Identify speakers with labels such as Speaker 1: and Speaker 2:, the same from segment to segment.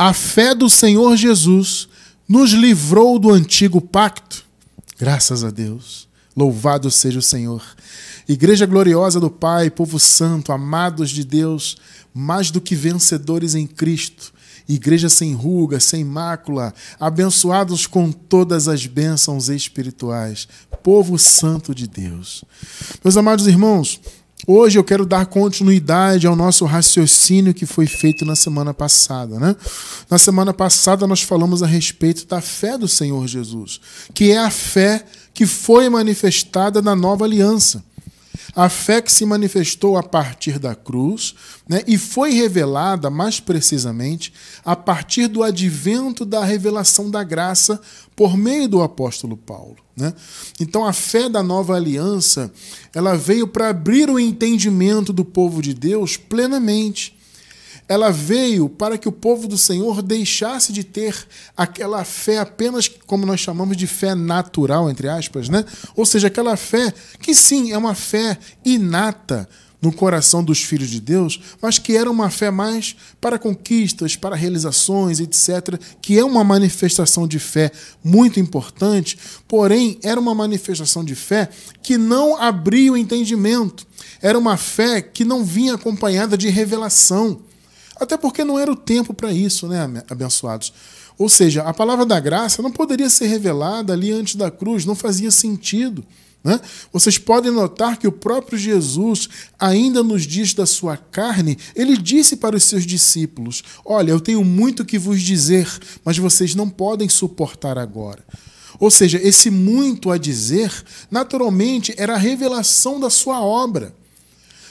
Speaker 1: A fé do Senhor Jesus nos livrou do antigo pacto. Graças a Deus. Louvado seja o Senhor. Igreja gloriosa do Pai, povo santo, amados de Deus, mais do que vencedores em Cristo. Igreja sem ruga, sem mácula, abençoados com todas as bênçãos espirituais. Povo santo de Deus. Meus amados irmãos, hoje eu quero dar continuidade ao nosso raciocínio que foi feito na semana passada, né? Na semana passada nós falamos a respeito da fé do Senhor Jesus, que é a fé que foi manifestada na nova aliança. A fé que se manifestou a partir da cruz, né, e foi revelada, mais precisamente, a partir do advento da revelação da graça por meio do apóstolo Paulo, né? Então a fé da nova aliança, ela veio para abrir o entendimento do povo de Deus plenamente. Ela veio para que o povo do Senhor deixasse de ter aquela fé apenas, como nós chamamos de fé natural, entre aspas, né? Ou seja, aquela fé que sim, é uma fé inata no coração dos filhos de Deus, mas que era uma fé mais para conquistas, para realizações, etc., que é uma manifestação de fé muito importante, porém era uma manifestação de fé que não abria o entendimento. Era uma fé que não vinha acompanhada de revelação. Até porque não era o tempo para isso, né, abençoados? Ou seja, a palavra da graça não poderia ser revelada ali antes da cruz, não fazia sentido, né? Vocês podem notar que o próprio Jesus, ainda nos dias da sua carne, ele disse para os seus discípulos: olha, eu tenho muito que vos dizer, mas vocês não podem suportar agora. Ou seja, esse muito a dizer, naturalmente, era a revelação da sua obra.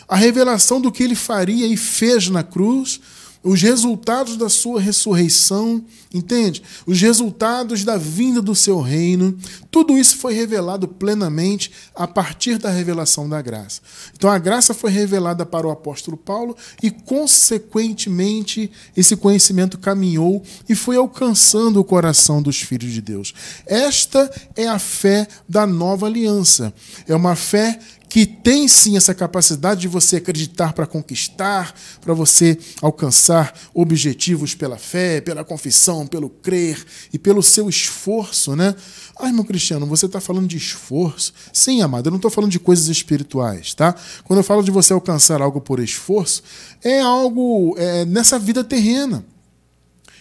Speaker 1: A revelação do que ele faria e fez na cruz, os resultados da sua ressurreição, entende? Os resultados da vinda do seu reino, tudo isso foi revelado plenamente a partir da revelação da graça. Então a graça foi revelada para o apóstolo Paulo e, consequentemente, esse conhecimento caminhou e foi alcançando o coração dos filhos de Deus. Esta é a fé da nova aliança. É uma fé que tem sim essa capacidade de você acreditar para conquistar, para você alcançar objetivos pela fé, pela confissão, pelo crer e pelo seu esforço, né? Ah, irmão Cristiano, você está falando de esforço? Sim, amado, eu não estou falando de coisas espirituais, tá? Quando eu falo de você alcançar algo por esforço, é algo nessa vida terrena.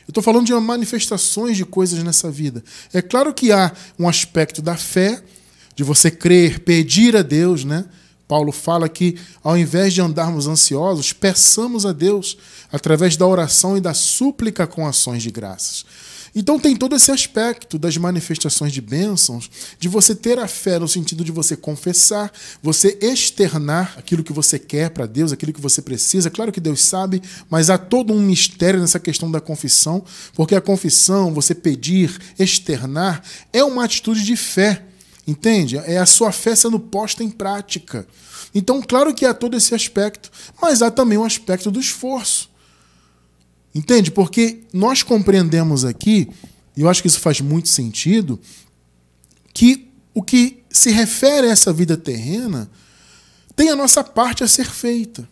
Speaker 1: Eu estou falando de manifestações de coisas nessa vida. É claro que há um aspecto da fé, de você crer, pedir a Deus, né? Paulo fala que, ao invés de andarmos ansiosos, peçamos a Deus através da oração e da súplica com ações de graças. Então tem todo esse aspecto das manifestações de bênçãos, de você ter a fé no sentido de você confessar, você externar aquilo que você quer para Deus, aquilo que você precisa. Claro que Deus sabe, mas há todo um mistério nessa questão da confissão, porque a confissão, você pedir, externar, é uma atitude de fé. Entende? É a sua fé sendo posta em prática. Então, claro que há todo esse aspecto, mas há também o aspecto do esforço. Entende? Porque nós compreendemos aqui, e eu acho que isso faz muito sentido, que o que se refere a essa vida terrena tem a nossa parte a ser feita.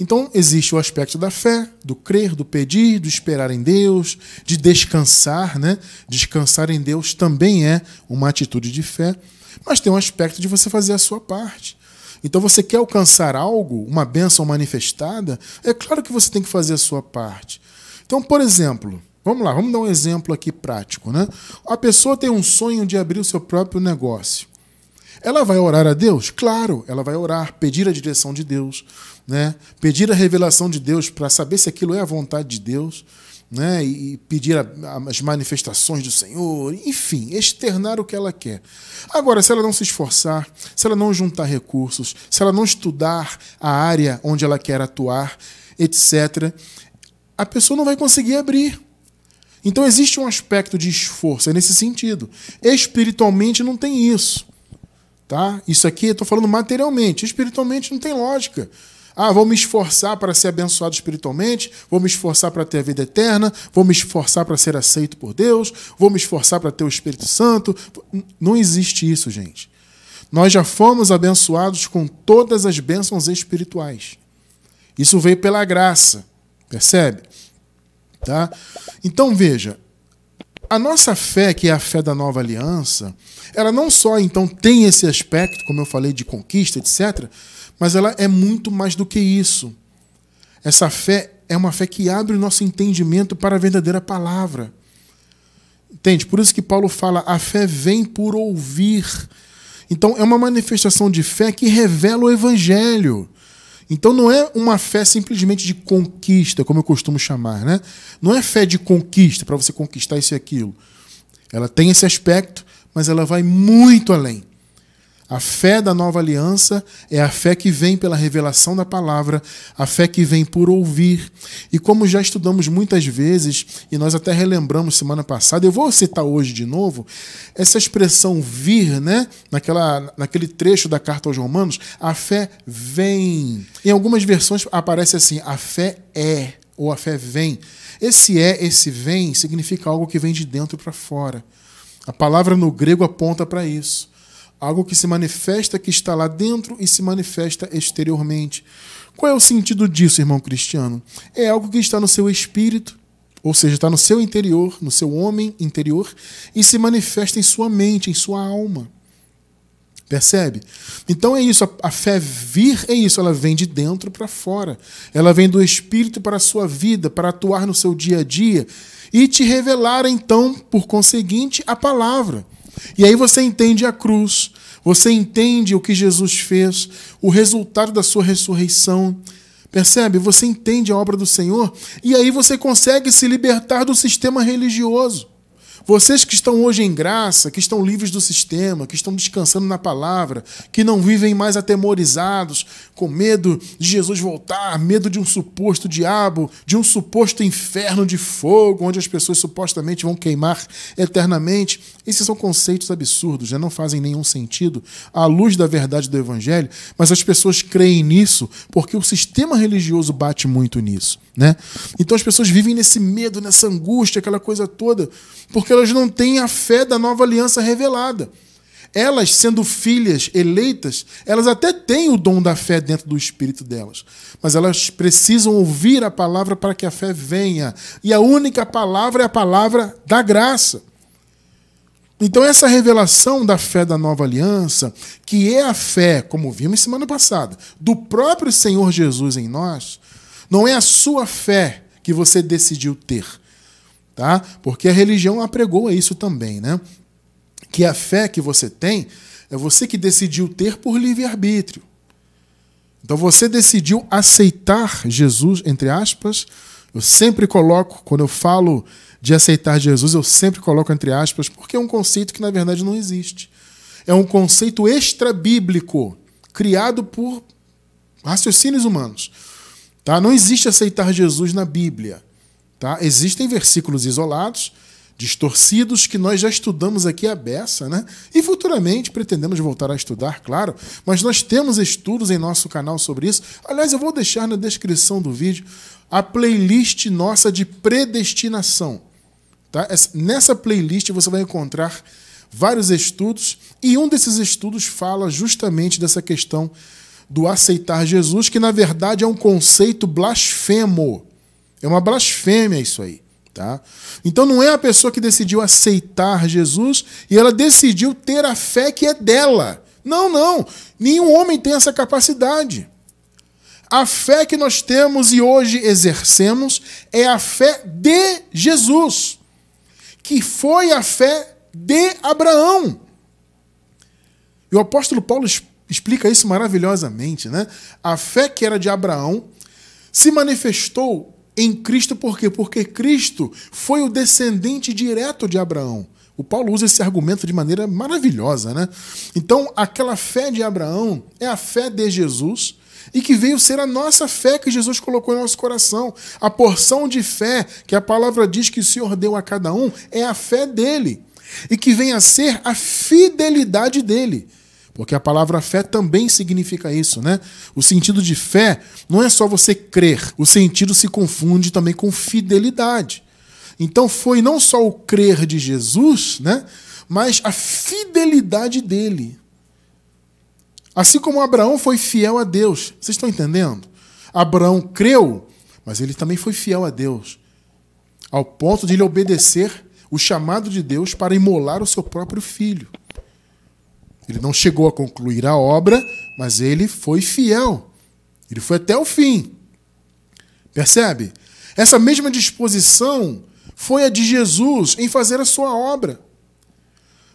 Speaker 1: Então, existe o aspecto da fé, do crer, do pedir, do esperar em Deus, de descansar, né? Descansar em Deus também é uma atitude de fé, mas tem um aspecto de você fazer a sua parte. Então, você quer alcançar algo, uma bênção manifestada, é claro que você tem que fazer a sua parte. Então, por exemplo, vamos lá, vamos dar um exemplo aqui prático, né? A pessoa tem um sonho de abrir o seu próprio negócio. Ela vai orar a Deus? Claro, ela vai orar, pedir a direção de Deus, né? Pedir a revelação de Deus para saber se aquilo é a vontade de Deus, né? E pedir as manifestações do Senhor, enfim, externar o que ela quer. Agora, se ela não se esforçar, se ela não juntar recursos, se ela não estudar a área onde ela quer atuar, etc., a pessoa não vai conseguir abrir. Então existe um aspecto de esforço, é nesse sentido. Espiritualmente não tem isso. Tá? Isso aqui eu estou falando materialmente. Espiritualmente não tem lógica. Ah, vou me esforçar para ser abençoado espiritualmente, vou me esforçar para ter a vida eterna, vou me esforçar para ser aceito por Deus, vou me esforçar para ter o Espírito Santo. Não existe isso, gente. Nós já fomos abençoados com todas as bênçãos espirituais. Isso veio pela graça, percebe? Tá? Então, veja, a nossa fé, que é a fé da nova aliança, ela não só, então, tem esse aspecto, como eu falei, de conquista, etc., mas ela é muito mais do que isso. Essa fé é uma fé que abre o nosso entendimento para a verdadeira palavra. Entende? Por isso que Paulo fala, a fé vem por ouvir. Então, é uma manifestação de fé que revela o evangelho. Então, não é uma fé simplesmente de conquista, como eu costumo chamar, né? Não é fé de conquista, para você conquistar isso e aquilo. Ela tem esse aspecto, mas ela vai muito além. A fé da nova aliança é a fé que vem pela revelação da palavra, a fé que vem por ouvir. E como já estudamos muitas vezes, e nós até relembramos semana passada, eu vou citar hoje de novo, essa expressão vir, né? Naquele trecho da carta aos Romanos, a fé vem. Em algumas versões aparece assim, a fé é, ou a fé vem. Esse vem, significa algo que vem de dentro para fora. A palavra no grego aponta para isso. Algo que se manifesta, que está lá dentro e se manifesta exteriormente. Qual é o sentido disso, irmão cristiano? É algo que está no seu espírito, ou seja, está no seu interior, no seu homem interior, e se manifesta em sua mente, em sua alma. Percebe? Então é isso, a fé vir é isso, ela vem de dentro para fora. Ela vem do espírito para a sua vida, para atuar no seu dia a dia e te revelar, então, por conseguinte, a palavra. E aí você entende a cruz, você entende o que Jesus fez, o resultado da sua ressurreição. Percebe? Você entende a obra do Senhor e aí você consegue se libertar do sistema religioso. Vocês que estão hoje em graça, que estão livres do sistema, que estão descansando na palavra, que não vivem mais atemorizados, com medo de Jesus voltar, medo de um suposto diabo, de um suposto inferno de fogo, onde as pessoas supostamente vão queimar eternamente. Esses são conceitos absurdos, já não fazem nenhum sentido à luz da verdade do Evangelho, mas as pessoas creem nisso porque o sistema religioso bate muito nisso, né? Então as pessoas vivem nesse medo, nessa angústia, aquela coisa toda, porque elas não têm a fé da nova aliança revelada. Elas, sendo filhas eleitas, elas até têm o dom da fé dentro do espírito delas, mas elas precisam ouvir a palavra para que a fé venha. E a única palavra é a palavra da graça. Então essa revelação da fé da nova aliança, que é a fé, como vimos semana passada, do próprio Senhor Jesus em nós, não é a sua fé que você decidiu ter, tá? Porque a religião apregou isso também, né? Que a fé que você tem é você que decidiu ter por livre-arbítrio. Então você decidiu aceitar Jesus, entre aspas. Eu sempre coloco, quando eu falo de aceitar Jesus, eu sempre coloco entre aspas, porque é um conceito que na verdade não existe. É um conceito extra-bíblico, criado por raciocínios humanos. Tá? Não existe aceitar Jesus na Bíblia. Tá? Existem versículos isolados, distorcidos, que nós já estudamos aqui à beça, né? E futuramente pretendemos voltar a estudar, claro, mas nós temos estudos em nosso canal sobre isso. Aliás, eu vou deixar na descrição do vídeo a playlist nossa de predestinação. Tá? Nessa playlist você vai encontrar vários estudos, e um desses estudos fala justamente dessa questão do aceitar Jesus, que na verdade é um conceito blasfemo. É uma blasfêmia isso aí. Tá? Então não é a pessoa que decidiu aceitar Jesus e ela decidiu ter a fé que é dela. Não, não. Nenhum homem tem essa capacidade. A fé que nós temos e hoje exercemos é a fé de Jesus, que foi a fé de Abraão. E o apóstolo Paulo explica isso maravilhosamente, né? A fé que era de Abraão se manifestou em Cristo, por quê? Porque Cristo foi o descendente direto de Abraão. O Paulo usa esse argumento de maneira maravilhosa, né? Então, aquela fé de Abraão é a fé de Jesus e que veio ser a nossa fé que Jesus colocou em nosso coração. A porção de fé que a palavra diz que o Senhor deu a cada um é a fé dele e que vem a ser a fidelidade dele. Porque a palavra fé também significa isso, né? O sentido de fé não é só você crer, o sentido se confunde também com fidelidade. Então foi não só o crer de Jesus, né? Mas a fidelidade dele. Assim como Abraão foi fiel a Deus. Vocês estão entendendo? Abraão creu, mas ele também foi fiel a Deus. ao ponto de ele obedecer o chamado de Deus para imolar o seu próprio filho. Ele não chegou a concluir a obra, mas ele foi fiel. Ele foi até o fim. Percebe? Essa mesma disposição foi a de Jesus em fazer a sua obra.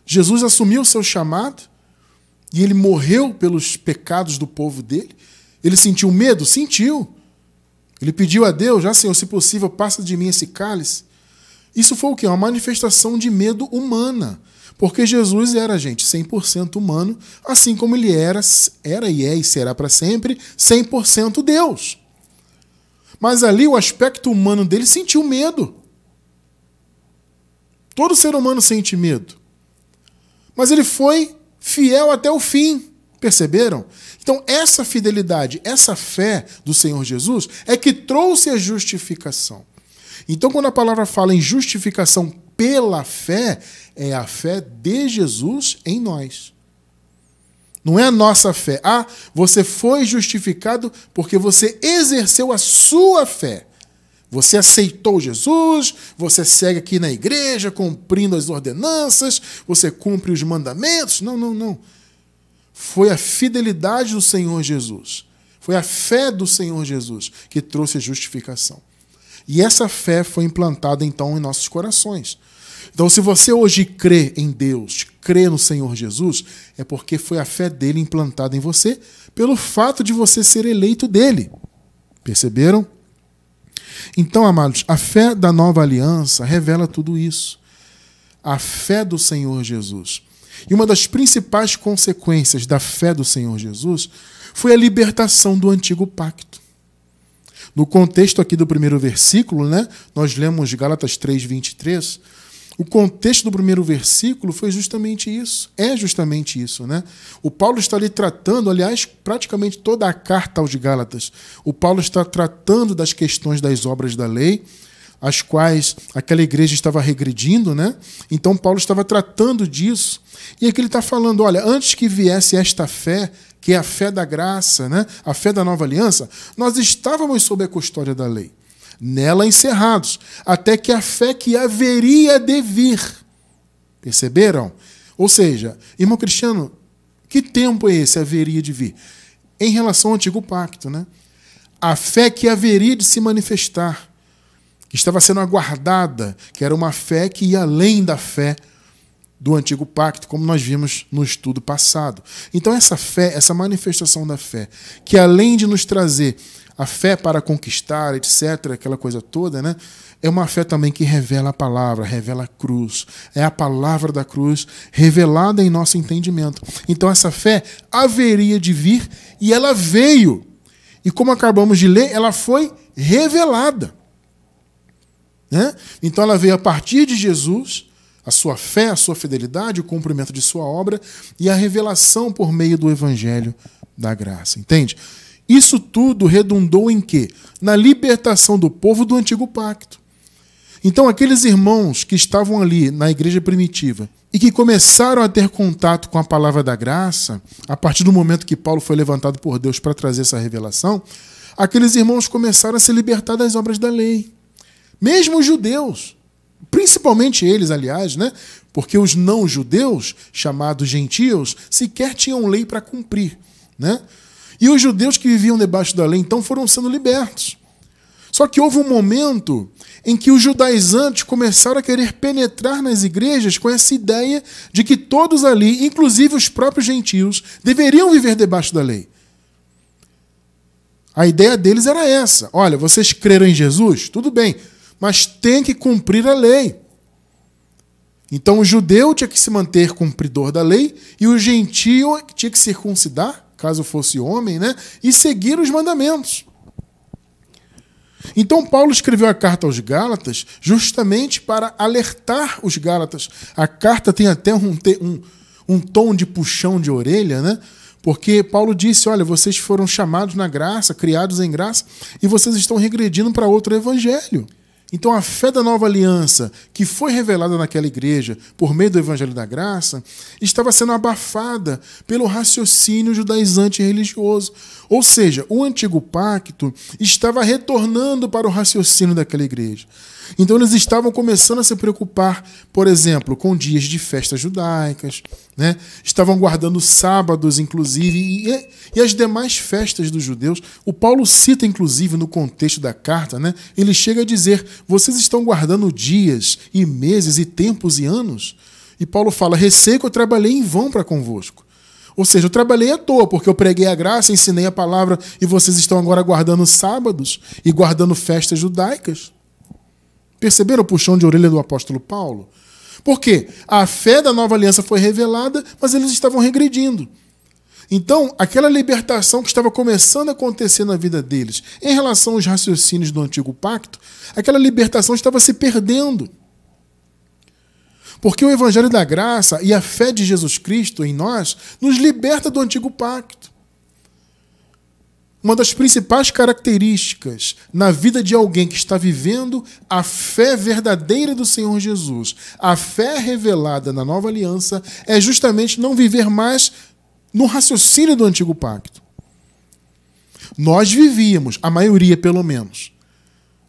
Speaker 1: Jesus assumiu o seu chamado e ele morreu pelos pecados do povo dele. Ele sentiu medo? Sentiu. Ele pediu a Deus, Senhor, se possível, passa de mim esse cálice. Isso foi o quê? Uma manifestação de medo humana. Porque Jesus era, gente, 100% humano, assim como ele era e é e será para sempre 100% Deus. Mas ali o aspecto humano dele sentiu medo. Todo ser humano sente medo. Mas ele foi fiel até o fim. Perceberam? Então, essa fidelidade, essa fé do Senhor Jesus é que trouxe a justificação. Então, quando a palavra fala em justificação pela fé, é a fé de Jesus em nós. Não é a nossa fé. Você foi justificado porque você exerceu a sua fé. Você aceitou Jesus, você segue aqui na igreja, cumprindo as ordenanças, você cumpre os mandamentos. Não. Foi a fidelidade do Senhor Jesus. Foi a fé do Senhor Jesus que trouxe a justificação. E essa fé foi implantada, então, em nossos corações. Então, se você hoje crê em Deus, crê no Senhor Jesus, é porque foi a fé dele implantada em você, pelo fato de você ser eleito dele. Perceberam? Então, amados, a fé da nova aliança revela tudo isso. A fé do Senhor Jesus. E uma das principais consequências da fé do Senhor Jesus foi a libertação do antigo pacto. No contexto aqui do primeiro versículo, nós lemos Gálatas 3:23, o contexto do primeiro versículo foi justamente isso, é justamente isso. O Paulo está ali tratando, aliás, praticamente toda a carta aos Gálatas, o Paulo está tratando das questões das obras da lei, as quais aquela igreja estava regredindo, Então Paulo estava tratando disso, e aqui ele está falando, olha, antes que viesse esta fé, que é a fé da graça, a fé da nova aliança, nós estávamos sob a custódia da lei, nela encerrados, até que a fé que haveria de vir. Perceberam? Ou seja, irmão Cristiano, que tempo é esse haveria de vir? Em relação ao antigo pacto, A fé que haveria de se manifestar, que estava sendo aguardada, que era uma fé que ia além da fé do antigo pacto, como nós vimos no estudo passado. Então essa fé, essa manifestação da fé, que além de nos trazer a fé para conquistar, etc., aquela coisa toda, é uma fé também que revela a palavra, revela a cruz. É a palavra da cruz revelada em nosso entendimento. Então essa fé haveria de vir e ela veio. E como acabamos de ler, ela foi revelada. Então ela veio a partir de Jesus, a sua fé, a sua fidelidade, o cumprimento de sua obra e a revelação por meio do evangelho da graça. Entende? Isso tudo redundou em quê? Na libertação do povo do antigo pacto. Então aqueles irmãos que estavam ali na igreja primitiva e que começaram a ter contato com a palavra da graça, a partir do momento que Paulo foi levantado por Deus para trazer essa revelação, aqueles irmãos começaram a se libertar das obras da lei. Mesmo os judeus, principalmente eles, aliás, porque os não-judeus, chamados gentios, sequer tinham lei para cumprir. E os judeus que viviam debaixo da lei, então, foram sendo libertos. Só que houve um momento em que os judaizantes começaram a querer penetrar nas igrejas com essa ideia de que todos ali, inclusive os próprios gentios, deveriam viver debaixo da lei. A ideia deles era essa. Olha, vocês creram em Jesus? Tudo bem, mas tem que cumprir a lei. Então o judeu tinha que se manter cumpridor da lei e o gentio tinha que circuncidar, caso fosse homem, e seguir os mandamentos. Então Paulo escreveu a carta aos Gálatas justamente para alertar os Gálatas. A carta tem até um tom de puxão de orelha, porque Paulo disse, olha, vocês foram chamados na graça, criados em graça, e vocês estão regredindo para outro evangelho. Então a fé da nova aliança, que foi revelada naquela igreja por meio do evangelho da graça, estava sendo abafada pelo raciocínio judaizante e religioso. Ou seja, o antigo pacto estava retornando para o raciocínio daquela igreja. Então eles estavam começando a se preocupar, por exemplo, com dias de festas judaicas, né? Estavam guardando sábados, inclusive, e as demais festas dos judeus. O Paulo cita, inclusive, no contexto da carta, né? Ele chega a dizer, vocês estão guardando dias e meses e tempos e anos? E Paulo fala, receio que eu trabalhei em vão para convosco. Ou seja, eu trabalhei à toa, porque eu preguei a graça, ensinei a palavra, e vocês estão agora guardando sábados e guardando festas judaicas. Perceberam o puxão de orelha do apóstolo Paulo? Por quê? A fé da nova aliança foi revelada, mas eles estavam regredindo. Então, aquela libertação que estava começando a acontecer na vida deles, em relação aos raciocínios do antigo pacto, aquela libertação estava se perdendo. Porque o evangelho da graça e a fé de Jesus Cristo em nós nos liberta do antigo pacto. Uma das principais características na vida de alguém que está vivendo a fé verdadeira do Senhor Jesus, a fé revelada na nova aliança, é justamente não viver mais no raciocínio do antigo pacto. Nós vivíamos, a maioria pelo menos.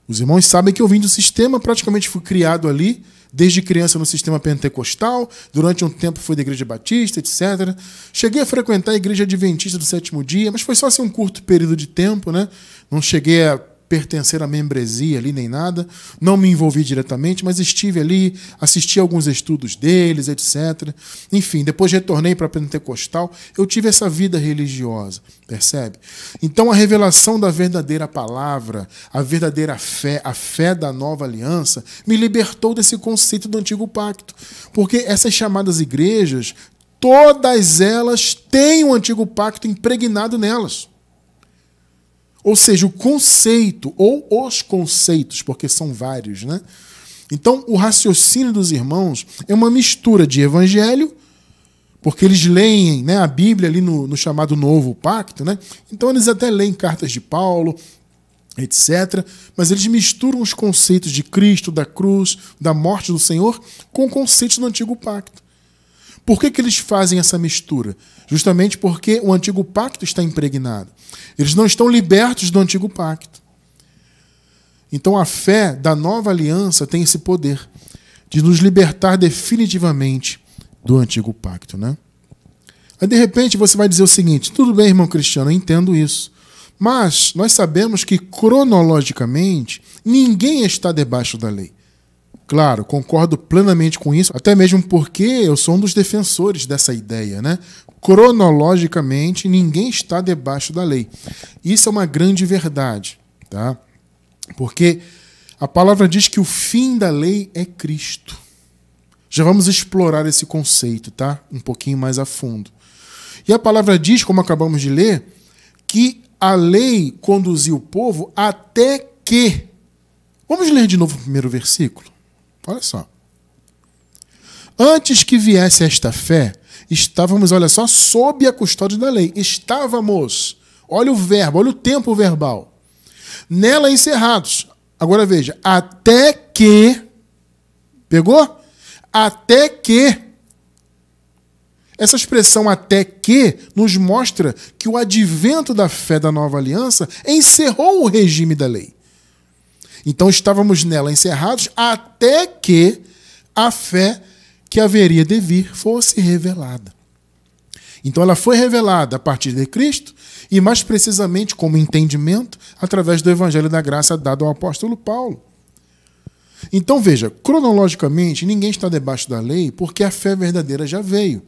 Speaker 1: Os irmãos sabem que eu vim do sistema, praticamente fui criado ali, desde criança no sistema pentecostal, durante um tempo fui da igreja batista, etc. Cheguei a frequentar a igreja adventista do sétimo dia, mas foi só assim um curto período de tempo, né? Não cheguei a pertencer à membresia ali nem nada, não me envolvi diretamente, mas estive ali, assisti alguns estudos deles, etc. Enfim, depois retornei para a pentecostal, eu tive essa vida religiosa, percebe? Então a revelação da verdadeira palavra, a verdadeira fé, a fé da nova aliança, me libertou desse conceito do antigo pacto, porque essas chamadas igrejas, todas elas têm o antigo pacto impregnado nelas. Ou seja, o conceito, ou os conceitos, porque são vários, né? Então, o raciocínio dos irmãos é uma mistura de evangelho, porque eles leem, né, a Bíblia ali no chamado Novo Pacto, né? Então, eles até leem cartas de Paulo, etc. Mas eles misturam os conceitos de Cristo, da cruz, da morte do Senhor, com conceitos do Antigo Pacto. Por que eles fazem essa mistura? Justamente porque o Antigo Pacto está impregnado. Eles não estão libertos do Antigo Pacto. Então a fé da nova aliança tem esse poder de nos libertar definitivamente do Antigo Pacto, né? Aí de repente você vai dizer o seguinte, tudo bem, irmão Cristiano, eu entendo isso. Mas nós sabemos que cronologicamente ninguém está debaixo da lei. Claro, concordo plenamente com isso, até mesmo porque eu sou um dos defensores dessa ideia, né? Cronologicamente, ninguém está debaixo da lei. Isso é uma grande verdade, tá? Porque a palavra diz que o fim da lei é Cristo. Já vamos explorar esse conceito, tá? Um pouquinho mais a fundo. E a palavra diz, como acabamos de ler, que a lei conduziu o povo até que... Vamos ler de novo o primeiro versículo? Olha só. Antes que viesse esta fé, estávamos, olha só, sob a custódia da lei. Estávamos, olha o verbo, olha o tempo verbal. Nela encerrados. Agora veja, até que, pegou? Até que. Essa expressão até que nos mostra que o advento da fé da nova aliança encerrou o regime da lei. Então estávamos nela encerrados até que a fé que haveria de vir fosse revelada. Então ela foi revelada a partir de Cristo e mais precisamente como entendimento através do evangelho da graça dado ao apóstolo Paulo. Então veja, cronologicamente ninguém está debaixo da lei porque a fé verdadeira já veio.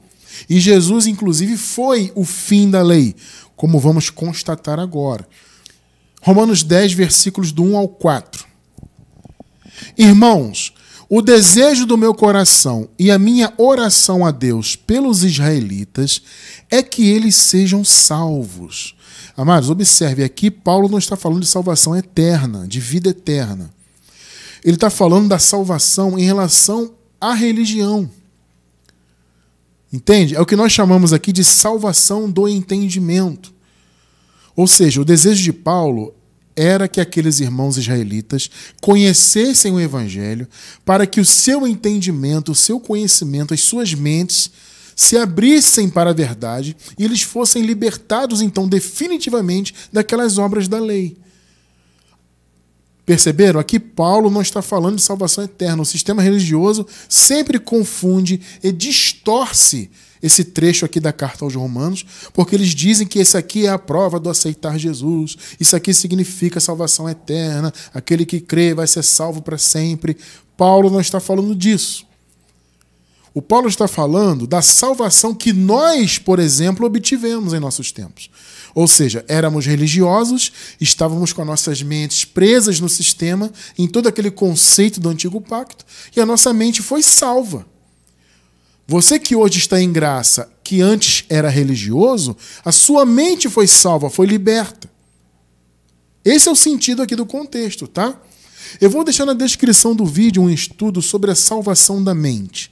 Speaker 1: E Jesus inclusive foi o fim da lei, como vamos constatar agora. Romanos 10, versículos do 1 ao 4. Irmãos, o desejo do meu coração e a minha oração a Deus pelos israelitas é que eles sejam salvos. Amados, observe aqui, Paulo não está falando de salvação eterna, de vida eterna. Ele está falando da salvação em relação à religião. Entende? É o que nós chamamos aqui de salvação do entendimento. Ou seja, o desejo de Paulo era que aqueles irmãos israelitas conhecessem o Evangelho para que o seu entendimento, o seu conhecimento, as suas mentes se abrissem para a verdade e eles fossem libertados, então, definitivamente daquelas obras da lei. Perceberam? Aqui Paulo não está falando de salvação eterna. O sistema religioso sempre confunde e distorce esse trecho aqui da carta aos Romanos, porque eles dizem que esse aqui é a prova do aceitar Jesus, isso aqui significa salvação eterna, aquele que crê vai ser salvo para sempre. Paulo não está falando disso. O Paulo está falando da salvação que nós, por exemplo, obtivemos em nossos tempos. Ou seja, éramos religiosos, estávamos com as nossas mentes presas no sistema, em todo aquele conceito do antigo pacto, e a nossa mente foi salva. Você que hoje está em graça, que antes era religioso, a sua mente foi salva, foi liberta. Esse é o sentido aqui do contexto, tá? Eu vou deixar na descrição do vídeo um estudo sobre a salvação da mente.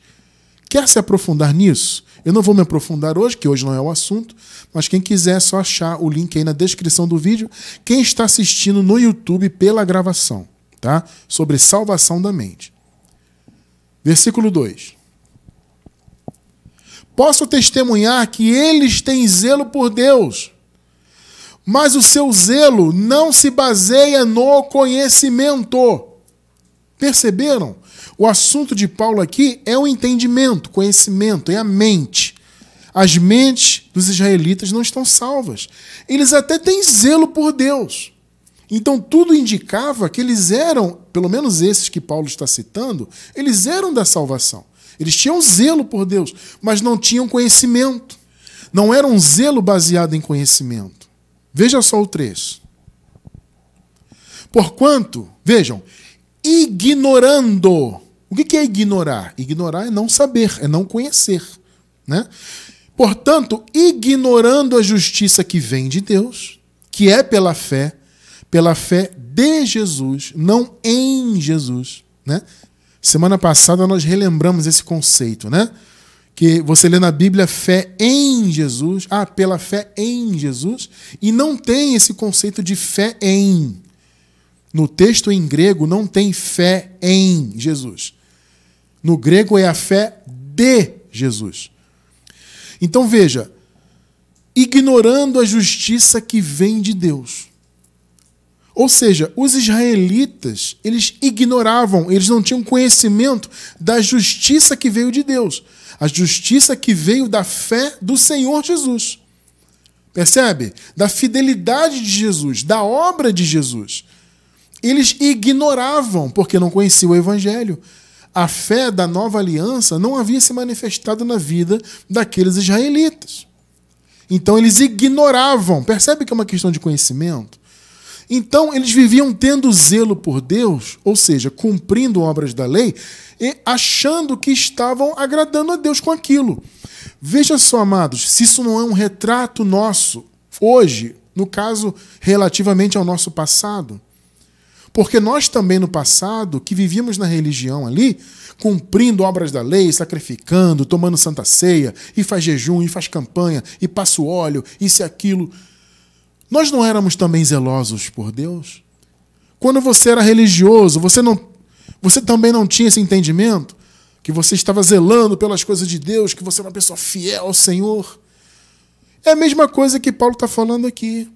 Speaker 1: Quer se aprofundar nisso? Eu não vou me aprofundar hoje, que hoje não é o assunto, mas quem quiser é só achar o link aí na descrição do vídeo. Quem está assistindo no YouTube pela gravação, tá? Sobre salvação da mente. Versículo 2. Posso testemunhar que eles têm zelo por Deus, mas o seu zelo não se baseia no conhecimento. Perceberam? O assunto de Paulo aqui é o entendimento, conhecimento, é a mente. As mentes dos israelitas não estão salvas. Eles até têm zelo por Deus. Então tudo indicava que eles eram, pelo menos esses que Paulo está citando, eles eram da salvação. Eles tinham zelo por Deus, mas não tinham conhecimento. Não era um zelo baseado em conhecimento. Veja só o 3. Porquanto, vejam, ignorando. O que é ignorar? Ignorar é não saber, é não conhecer, né? Portanto, ignorando a justiça que vem de Deus, que é pela fé de Jesus, não em Jesus, né? Semana passada nós relembramos esse conceito, né? Que você lê na Bíblia fé em Jesus, pela fé em Jesus, e não tem esse conceito de fé em. No texto em grego não tem fé em Jesus. No grego é a fé de Jesus. Então veja, ignorando a justiça que vem de Deus. Ou seja, os israelitas, eles ignoravam, eles não tinham conhecimento da justiça que veio de Deus. A justiça que veio da fé do Senhor Jesus. Percebe? Da fidelidade de Jesus, da obra de Jesus. Eles ignoravam, porque não conheciam o Evangelho. A fé da nova aliança não havia se manifestado na vida daqueles israelitas. Então eles ignoravam. Percebe que é uma questão de conhecimento? Então eles viviam tendo zelo por Deus, ou seja, cumprindo obras da lei, e achando que estavam agradando a Deus com aquilo. Veja só, amados, se isso não é um retrato nosso, hoje, no caso, relativamente ao nosso passado. Porque nós também no passado, que vivíamos na religião ali, cumprindo obras da lei, sacrificando, tomando santa ceia, e faz jejum, e faz campanha, e passa o óleo, isso e aquilo. Nós não éramos também zelosos por Deus? Quando você era religioso, você também não tinha esse entendimento? Que você estava zelando pelas coisas de Deus, que você era uma pessoa fiel ao Senhor? É a mesma coisa que Paulo está falando aqui.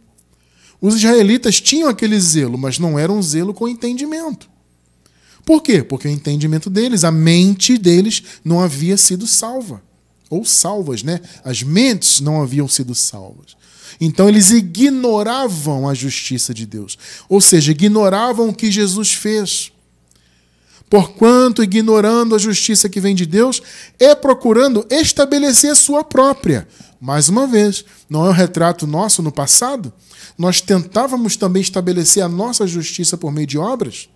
Speaker 1: Os israelitas tinham aquele zelo, mas não era um zelo com entendimento. Por quê? Porque o entendimento deles, a mente deles, não havia sido salva. Ou salvas, né? As mentes não haviam sido salvas. Então eles ignoravam a justiça de Deus. Ou seja, ignoravam o que Jesus fez. Porquanto, ignorando a justiça que vem de Deus, e procurando estabelecer a sua própria. Mais uma vez, não é um retrato nosso no passado? Nós tentávamos também estabelecer a nossa justiça por meio de obras?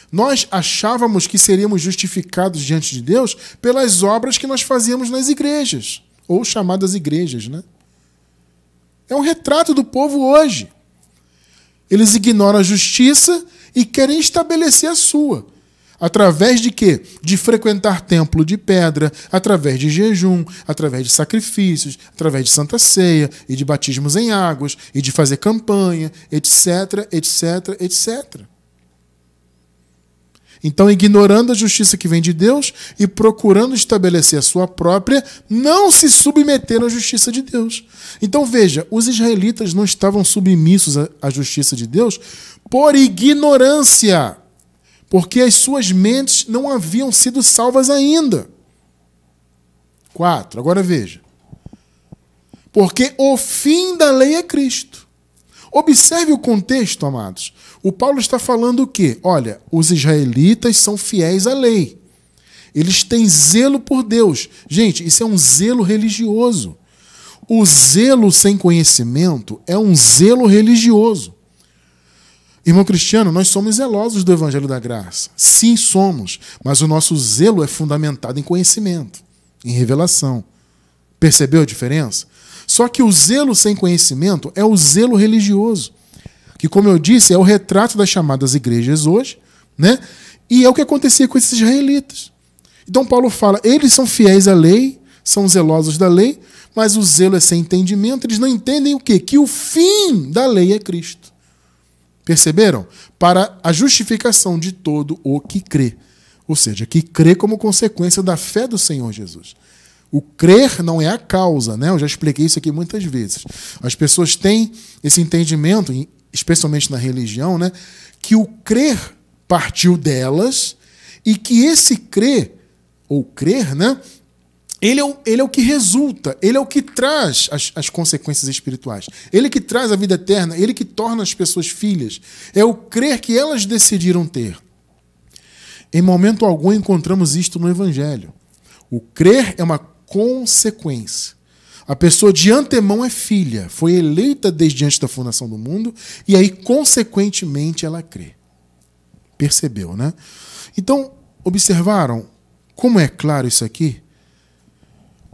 Speaker 1: Nós achávamos que seríamos justificados diante de Deus pelas obras que nós fazíamos nas igrejas, ou chamadas igrejas, né? É um retrato do povo hoje. Eles ignoram a justiça e querem estabelecer a sua. Através de quê? De frequentar templo de pedra, através de jejum, através de sacrifícios, através de santa ceia e de batismos em águas e de fazer campanha, etc, etc, etc. Então, ignorando a justiça que vem de Deus e procurando estabelecer a sua própria, não se submeteram à justiça de Deus. Então, veja, os israelitas não estavam submissos à justiça de Deus por ignorância, porque as suas mentes não haviam sido salvas ainda. 4. Agora veja. Porque o fim da lei é Cristo. Observe o contexto, amados. O Paulo está falando o quê? Olha, os israelitas são fiéis à lei. Eles têm zelo por Deus. Gente, isso é um zelo religioso. O zelo sem conhecimento é um zelo religioso. Irmão Cristiano, nós somos zelosos do Evangelho da Graça. Sim, somos. Mas o nosso zelo é fundamentado em conhecimento, em revelação. Percebeu a diferença? Só que o zelo sem conhecimento é o zelo religioso, que, como eu disse, é o retrato das chamadas igrejas hoje, né? E é o que acontecia com esses israelitas. Então Paulo fala, eles são fiéis à lei, são zelosos da lei, mas o zelo é sem entendimento, eles não entendem o quê? Que o fim da lei é Cristo. Perceberam? Para a justificação de todo o que crê. Ou seja, que crê como consequência da fé do Senhor Jesus. O crer não é a causa, né? Eu já expliquei isso aqui muitas vezes. As pessoas têm esse entendimento, especialmente na religião, né? Que o crer partiu delas e que esse crer, ou crer, né? Ele é o que resulta, ele é o que traz as consequências espirituais. Ele que traz a vida eterna, ele que torna as pessoas filhas. É o crer que elas decidiram ter. Em momento algum encontramos isto no Evangelho. O crer é uma consequência. A pessoa de antemão é filha, foi eleita desde antes da fundação do mundo, e aí, consequentemente, ela crê. Percebeu, né? Então, observaram como é claro isso aqui?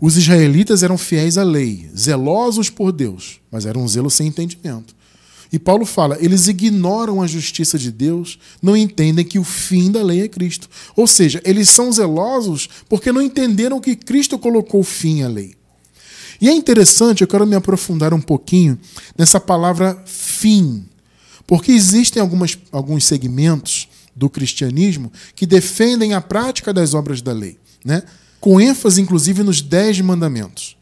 Speaker 1: Os israelitas eram fiéis à lei, zelosos por Deus, mas era um zelo sem entendimento. E Paulo fala, eles ignoram a justiça de Deus, não entendem que o fim da lei é Cristo. Ou seja, eles são zelosos porque não entenderam que Cristo colocou fim à lei. E é interessante, eu quero me aprofundar um pouquinho nessa palavra fim, porque existem alguns segmentos do cristianismo que defendem a prática das obras da lei, né? Com ênfase, inclusive, nos 10 mandamentos.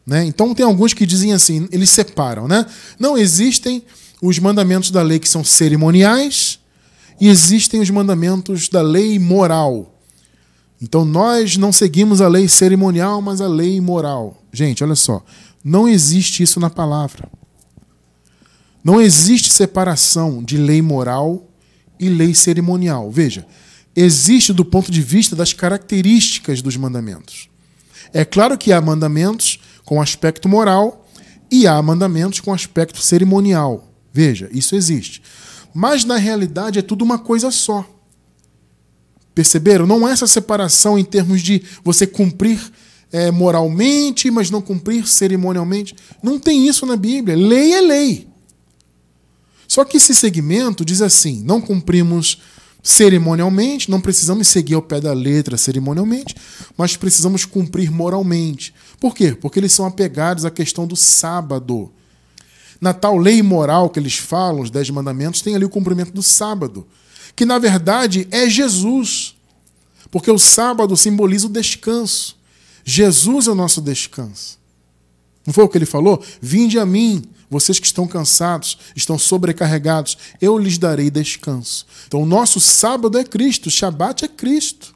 Speaker 1: Né? Então, tem alguns que dizem assim, eles separam. Né? Não, existem os mandamentos da lei que são cerimoniais e existem os mandamentos da lei moral. Então, nós não seguimos a lei cerimonial, mas a lei moral. Gente, olha só, não existe isso na palavra. Não existe separação de lei moral e lei cerimonial. Veja, existe do ponto de vista das características dos mandamentos. É claro que há mandamentos com aspecto moral e há mandamentos com aspecto cerimonial. Veja, isso existe. Mas, na realidade, é tudo uma coisa só. Perceberam? Não há essa separação em termos de você cumprir moralmente, mas não cumprir cerimonialmente. Não tem isso na Bíblia. Lei é lei. Só que esse segmento diz assim, não cumprimos cerimonialmente, não precisamos seguir ao pé da letra cerimonialmente, mas precisamos cumprir moralmente. Por quê? Porque eles são apegados à questão do sábado. Na tal lei moral que eles falam, os 10 mandamentos, tem ali o cumprimento do sábado, que na verdade é Jesus, porque o sábado simboliza o descanso. Jesus é o nosso descanso. Não foi o que ele falou? Vinde a mim, vocês que estão cansados, estão sobrecarregados, eu lhes darei descanso. Então o nosso sábado é Cristo, o Shabat é Cristo.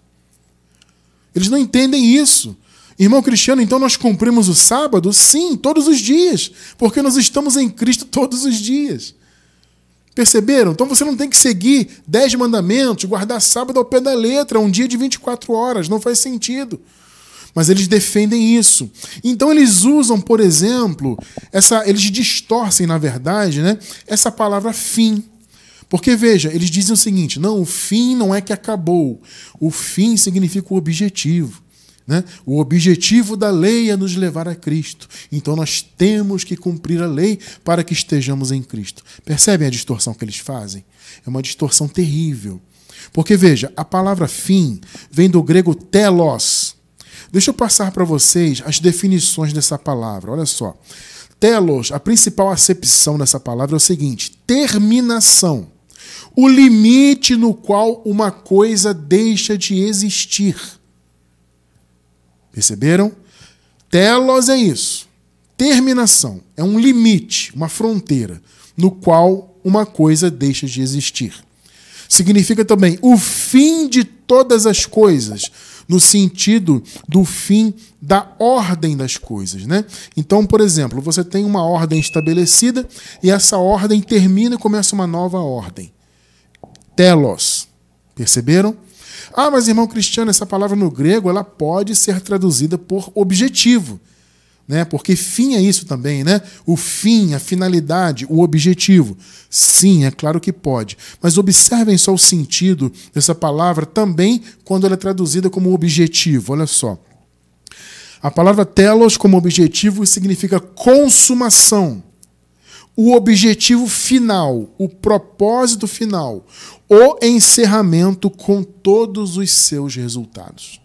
Speaker 1: Eles não entendem isso. Irmão Cristiano, então nós cumprimos o sábado? Sim, todos os dias, porque nós estamos em Cristo todos os dias. Perceberam? Então você não tem que seguir 10 mandamentos, guardar sábado ao pé da letra, um dia de 24 horas, não faz sentido. Mas eles defendem isso. Então eles usam, por exemplo, eles distorcem, na verdade, né, essa palavra fim. Porque, veja, eles dizem o seguinte, não, o fim não é que acabou. O fim significa o objetivo. Né? O objetivo da lei é nos levar a Cristo. Então nós temos que cumprir a lei para que estejamos em Cristo. Percebem a distorção que eles fazem? É uma distorção terrível. Porque, veja, a palavra fim vem do grego telos. Deixa eu passar para vocês as definições dessa palavra. Olha só. Telos, a principal acepção dessa palavra é o seguinte, terminação. o limite no qual uma coisa deixa de existir. Perceberam? Telos é isso. Terminação. É um limite, uma fronteira, no qual uma coisa deixa de existir. Significa também o fim de todas as coisas, no sentido do fim da ordem das coisas, né? Então, por exemplo, você tem uma ordem estabelecida e essa ordem termina e começa uma nova ordem. Telos. Perceberam? Ah, mas irmão Cristiano, essa palavra no grego ela pode ser traduzida por objetivo, né? Porque fim é isso também, né? O fim, a finalidade, o objetivo. Sim, é claro que pode. Mas observem só o sentido dessa palavra também quando ela é traduzida como objetivo. Olha só. A palavra telos como objetivo significa consumação. O objetivo final, o propósito final, o encerramento com todos os seus resultados.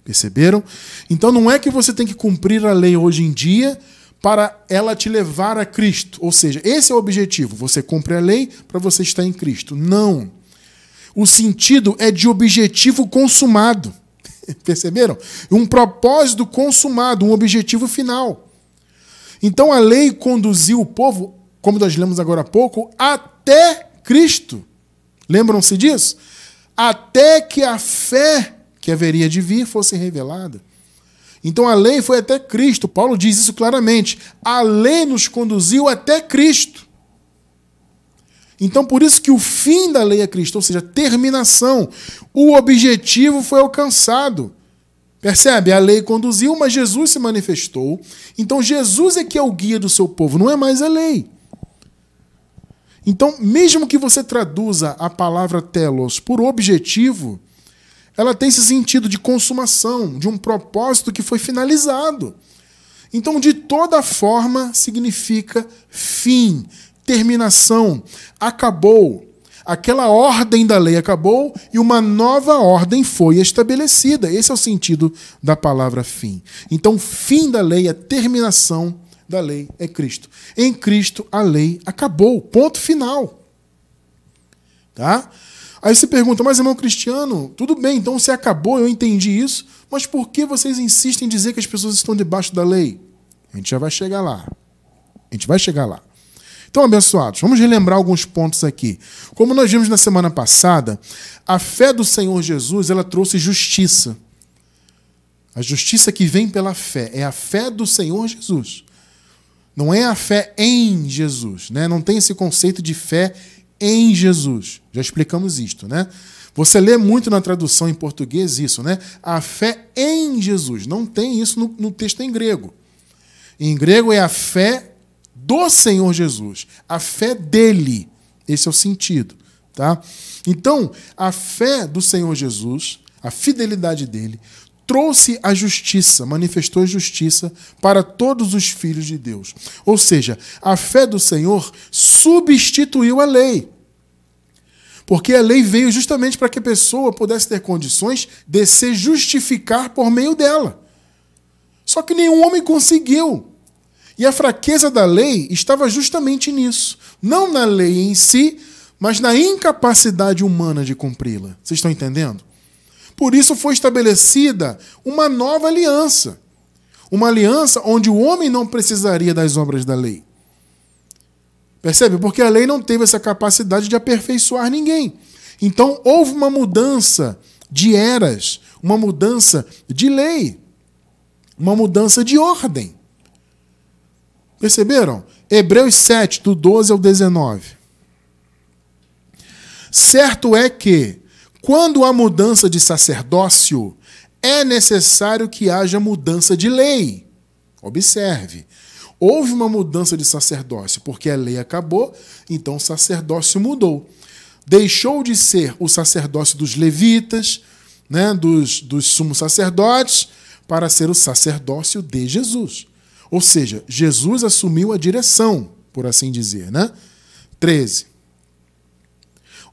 Speaker 1: Perceberam? Então não é que você tem que cumprir a lei hoje em dia para ela te levar a Cristo. Ou seja, esse é o objetivo. Você cumpre a lei para você estar em Cristo. Não. O sentido é de objetivo consumado. Perceberam? Um propósito consumado, um objetivo final. Então a lei conduziu o povo, como nós lemos agora há pouco, até Cristo. Lembram-se disso? Até que a fé que haveria de vir fosse revelada. Então a lei foi até Cristo. Paulo diz isso claramente. A lei nos conduziu até Cristo. Então por isso que o fim da lei é Cristo, ou seja, a terminação. O objetivo foi alcançado. Percebe? A lei conduziu, mas Jesus se manifestou. Então Jesus é que é o guia do seu povo, não é mais a lei. Então, mesmo que você traduza a palavra telos por objetivo, ela tem esse sentido de consumação, de um propósito que foi finalizado. Então, de toda forma, significa fim, terminação, acabou. Aquela ordem da lei acabou e uma nova ordem foi estabelecida. Esse é o sentido da palavra fim. Então, fim da lei, a terminação da lei é Cristo. Em Cristo, a lei acabou. Ponto final. Tá? Aí você pergunta, mas irmão Cristiano, tudo bem, então se acabou, eu entendi isso, mas por que vocês insistem em dizer que as pessoas estão debaixo da lei? A gente já vai chegar lá. A gente vai chegar lá. Então, abençoados, vamos relembrar alguns pontos aqui. Como nós vimos na semana passada, a fé do Senhor Jesus, ela trouxe justiça. A justiça que vem pela fé é a fé do Senhor Jesus. Não é a fé em Jesus, né? Não tem esse conceito de fé em Jesus. Já explicamos isto, né? Você lê muito na tradução em português isso, né? A fé em Jesus. Não tem isso no texto em grego. Em grego é a fé do Senhor Jesus, a fé dele. Esse é o sentido, tá? Então, a fé do Senhor Jesus, a fidelidade dele, trouxe a justiça, manifestou a justiça para todos os filhos de Deus. Ou seja, a fé do Senhor substituiu a lei. Porque a lei veio justamente para que a pessoa pudesse ter condições de se justificar por meio dela. Só que nenhum homem conseguiu. E a fraqueza da lei estava justamente nisso. Não na lei em si, mas na incapacidade humana de cumpri-la. Vocês estão entendendo? Por isso foi estabelecida uma nova aliança. Uma aliança onde o homem não precisaria das obras da lei. Percebe? Porque a lei não teve essa capacidade de aperfeiçoar ninguém. Então houve uma mudança de eras, uma mudança de lei, uma mudança de ordem. Perceberam? Hebreus 7, do 12 ao 19. Certo é que, quando há mudança de sacerdócio, é necessário que haja mudança de lei. Observe. Houve uma mudança de sacerdócio, porque a lei acabou, então o sacerdócio mudou. Deixou de ser o sacerdócio dos levitas, né, dos sumos sacerdotes, para ser o sacerdócio de Jesus. Ou seja, Jesus assumiu a direção, por assim dizer, né? 13.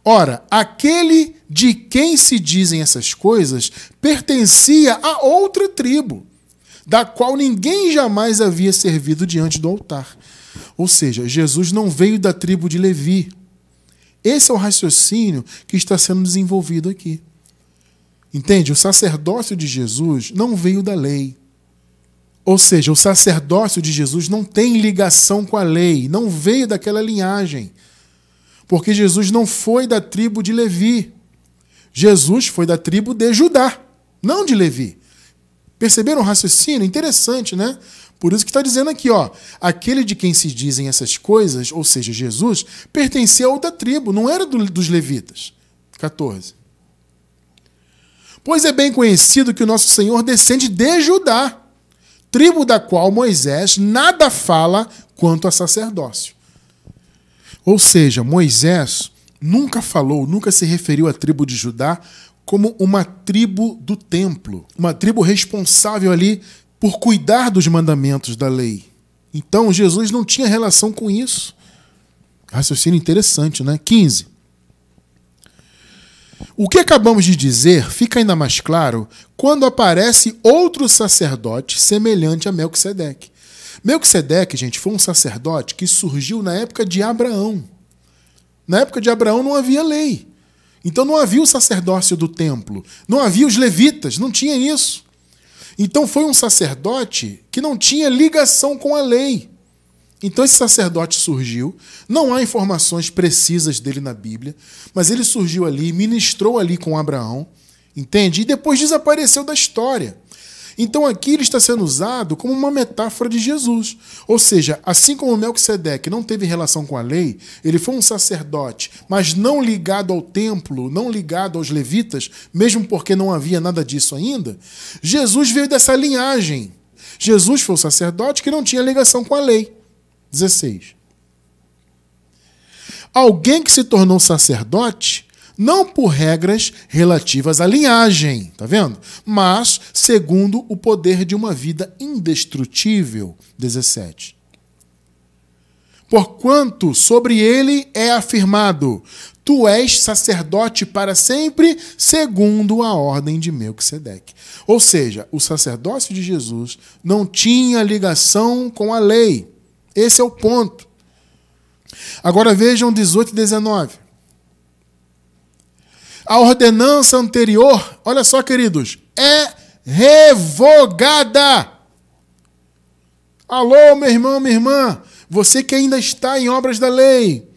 Speaker 1: Ora, aquele de quem se dizem essas coisas pertencia a outra tribo, da qual ninguém jamais havia servido diante do altar. Ou seja, Jesus não veio da tribo de Levi. Esse é o raciocínio que está sendo desenvolvido aqui. Entende? O sacerdócio de Jesus não veio da lei. Ou seja, o sacerdócio de Jesus não tem ligação com a lei, não veio daquela linhagem. Porque Jesus não foi da tribo de Levi. Jesus foi da tribo de Judá, não de Levi. Perceberam o raciocínio? Interessante, né? Por isso que está dizendo aqui, ó, aquele de quem se dizem essas coisas, ou seja, Jesus, pertencia a outra tribo, não era dos levitas. 14. Pois é bem conhecido que o nosso Senhor descende de Judá, tribo da qual Moisés nada fala quanto a sacerdócio. Ou seja, Moisés nunca falou, nunca se referiu à tribo de Judá como uma tribo do templo, uma tribo responsável ali por cuidar dos mandamentos da lei. Então, Jesus não tinha relação com isso. Raciocínio interessante, né? 15. O que acabamos de dizer fica ainda mais claro quando aparece outro sacerdote semelhante a Melquisedeque. Melquisedeque, gente, foi um sacerdote que surgiu na época de Abraão. Na época de Abraão não havia lei. Então não havia o sacerdócio do templo. Não havia os levitas, não tinha isso. Então foi um sacerdote que não tinha ligação com a lei. Então esse sacerdote surgiu, não há informações precisas dele na Bíblia, mas ele surgiu ali, ministrou ali com Abraão, entende? E depois desapareceu da história. Então aqui ele está sendo usado como uma metáfora de Jesus. Ou seja, assim como Melquisedeque não teve relação com a lei, ele foi um sacerdote, mas não ligado ao templo, não ligado aos levitas, mesmo porque não havia nada disso ainda, Jesus veio dessa linhagem. Jesus foi o sacerdote que não tinha ligação com a lei. 16. Alguém que se tornou sacerdote não por regras relativas à linhagem, tá vendo? Mas segundo o poder de uma vida indestrutível. 17. Porquanto sobre ele é afirmado: tu és sacerdote para sempre, segundo a ordem de Melquisedeque. Ou seja, o sacerdócio de Jesus não tinha ligação com a lei. Esse é o ponto. Agora vejam 18 e 19. A ordenança anterior, olha só, queridos, é revogada. Alô, meu irmão, minha irmã, você que ainda está em obras da lei,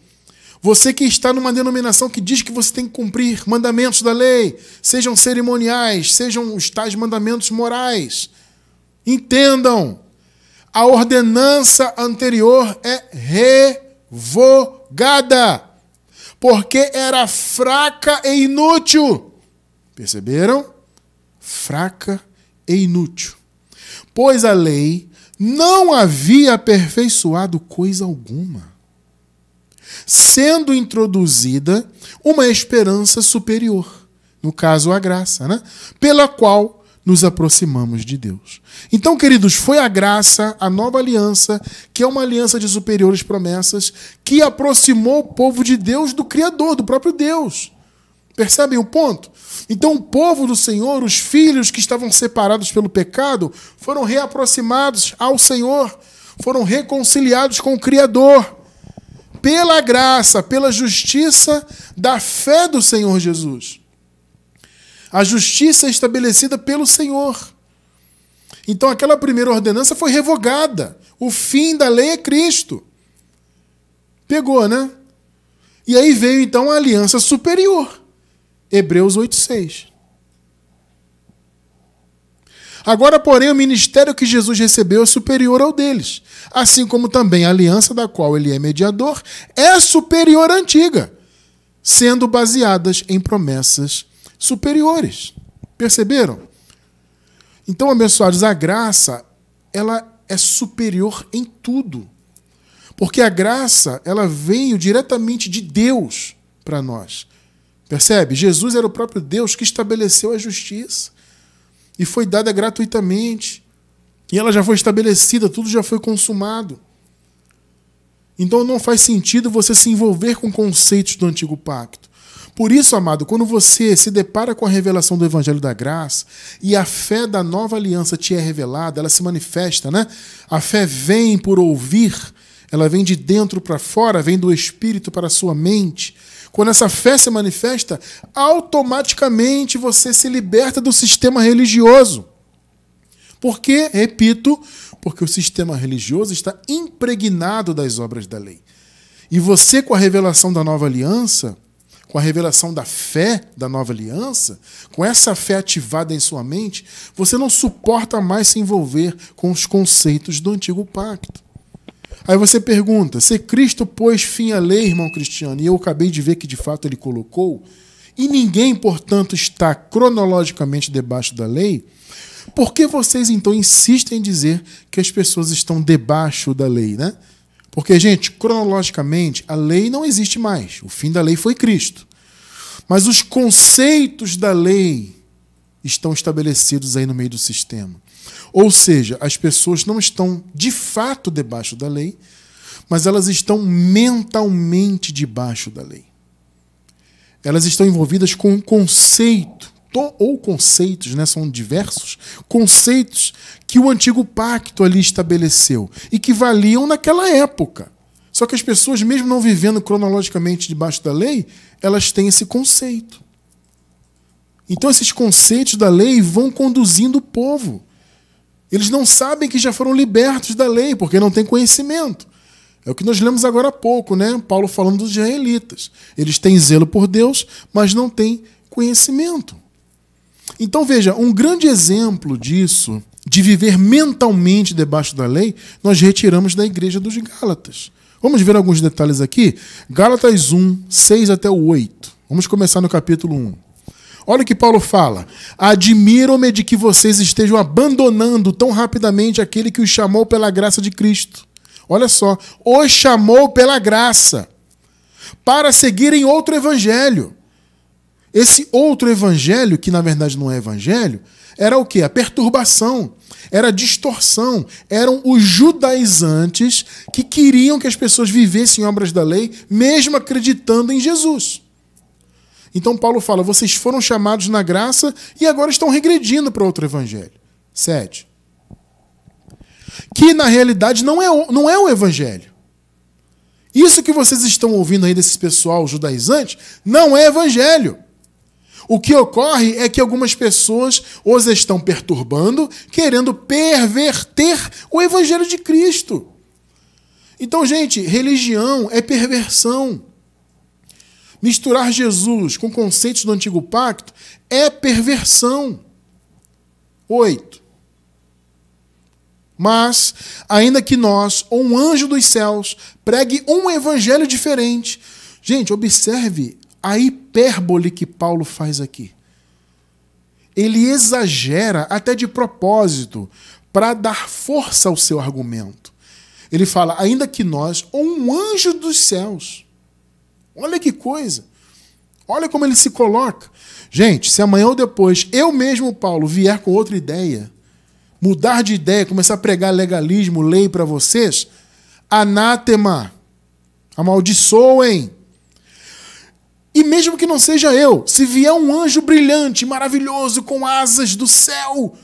Speaker 1: você que está numa denominação que diz que você tem que cumprir mandamentos da lei, sejam cerimoniais, sejam os tais mandamentos morais, entendam, a ordenança anterior é revogada, porque era fraca e inútil. Perceberam? Fraca e inútil. Pois a lei não havia aperfeiçoado coisa alguma, sendo introduzida uma esperança superior, no caso a graça, né? Pela qual nos aproximamos de Deus. Então, queridos, foi a graça, a nova aliança, que é uma aliança de superiores promessas, que aproximou o povo de Deus do Criador, do próprio Deus. Percebem o ponto? Então, o povo do Senhor, os filhos que estavam separados pelo pecado, foram reaproximados ao Senhor, foram reconciliados com o Criador, pela graça, pela justiça da fé do Senhor Jesus. A justiça é estabelecida pelo Senhor. Então aquela primeira ordenança foi revogada. O fim da lei é Cristo. Pegou, né? E aí veio então a aliança superior. Hebreus 8:6. Agora, porém, o ministério que Jesus recebeu é superior ao deles. Assim como também a aliança da qual ele é mediador é superior à antiga, sendo baseadas em promessas superiores. Perceberam? Então, abençoados, a graça, ela é superior em tudo. Porque a graça, ela veio diretamente de Deus para nós. Percebe? Jesus era o próprio Deus que estabeleceu a justiça. E foi dada gratuitamente. E ela já foi estabelecida, tudo já foi consumado. Então não faz sentido você se envolver com conceitos do antigo pacto. Por isso, amado, quando você se depara com a revelação do Evangelho da Graça e a fé da nova aliança te é revelada, ela se manifesta, né? A fé vem por ouvir, ela vem de dentro para fora, vem do espírito para a sua mente. Quando essa fé se manifesta, automaticamente você se liberta do sistema religioso. Por quê? Repito, porque o sistema religioso está impregnado das obras da lei. E você, com a revelação da nova aliança, com a revelação da fé da nova aliança, com essa fé ativada em sua mente, você não suporta mais se envolver com os conceitos do antigo pacto. Aí você pergunta, se Cristo pôs fim à lei, irmão Cristiano, e eu acabei de ver que de fato ele colocou, e ninguém, portanto, está cronologicamente debaixo da lei, por que vocês então insistem em dizer que as pessoas estão debaixo da lei, né? Porque, gente, cronologicamente, a lei não existe mais. O fim da lei foi Cristo. Mas os conceitos da lei estão estabelecidos aí no meio do sistema. Ou seja, as pessoas não estão de fato debaixo da lei, mas elas estão mentalmente debaixo da lei. Elas estão envolvidas com um conceito, ou conceitos, né, são diversos, conceitos que o antigo pacto ali estabeleceu e que valiam naquela época. Só que as pessoas, mesmo não vivendo cronologicamente debaixo da lei, elas têm esse conceito. Então esses conceitos da lei vão conduzindo o povo. Eles não sabem que já foram libertos da lei, porque não têm conhecimento. É o que nós lemos agora há pouco, né? Paulo falando dos israelitas. Eles têm zelo por Deus, mas não têm conhecimento. Então, veja, um grande exemplo disso, de viver mentalmente debaixo da lei, nós retiramos da igreja dos Gálatas. Vamos ver alguns detalhes aqui? Gálatas 1, 6 até o 8. Vamos começar no capítulo 1. Olha o que Paulo fala. Admiro-me de que vocês estejam abandonando tão rapidamente aquele que os chamou pela graça de Cristo. Olha só, os chamou pela graça, para seguirem outro evangelho. Esse outro evangelho, que na verdade não é evangelho, era o quê? A perturbação, era a distorção. Eram os judaizantes que queriam que as pessoas vivessem obras da lei, mesmo acreditando em Jesus. Então Paulo fala, vocês foram chamados na graça e agora estão regredindo para outro evangelho. 7. Que na realidade não é o evangelho. Isso que vocês estão ouvindo aí desse pessoal judaizante não é evangelho. O que ocorre é que algumas pessoas os estão perturbando, querendo perverter o evangelho de Cristo. Então, gente, religião é perversão. Misturar Jesus com conceitos do antigo pacto é perversão. 8. Mas, ainda que nós, ou um anjo dos céus, pregue um evangelho diferente. Gente, observe a hipérbole que Paulo faz aqui. Ele exagera até de propósito para dar força ao seu argumento. Ele fala, ainda que nós, ou um anjo dos céus. Olha que coisa. Olha como ele se coloca. Gente, se amanhã ou depois eu mesmo, Paulo, vier com outra ideia, mudar de ideia, começar a pregar legalismo, lei para vocês, anátema, amaldiçoem. E mesmo que não seja eu, se vier um anjo brilhante, maravilhoso, com asas do céu,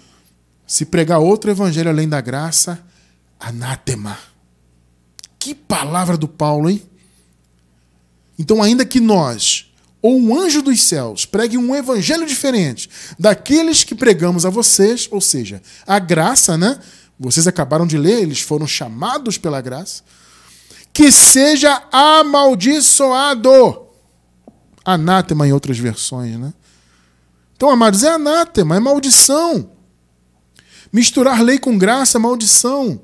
Speaker 1: se pregar outro evangelho além da graça, anátema. Que palavra do Paulo, hein? Então, ainda que nós, ou um anjo dos céus, pregue um evangelho diferente daqueles que pregamos a vocês, ou seja, a graça, né? Vocês acabaram de ler, eles foram chamados pela graça, que seja amaldiçoado. Anátema em outras versões, né? Então, amados, é anátema, é maldição. Misturar lei com graça é maldição.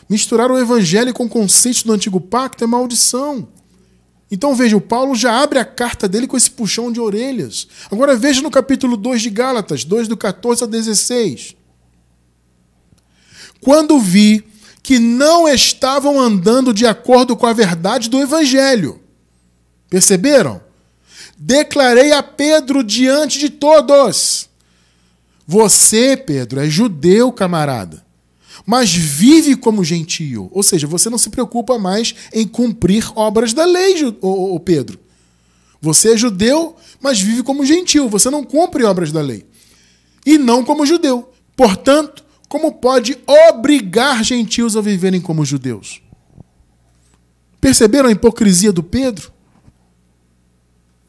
Speaker 1: Misturar o evangelho com conceitos do antigo pacto é maldição. Então, veja, o Paulo já abre a carta dele com esse puxão de orelhas. Agora veja no capítulo 2 de Gálatas, 2 do 14 ao 16. Quando vi que não estavam andando de acordo com a verdade do evangelho. Perceberam? Declarei a Pedro diante de todos. Você, Pedro, é judeu, camarada, mas vive como gentio. Ou seja, você não se preocupa mais em cumprir obras da lei, Pedro. Você é judeu, mas vive como gentio. Você não cumpre obras da lei. E não como judeu. Portanto, como pode obrigar gentios a viverem como judeus? Perceberam a hipocrisia do Pedro?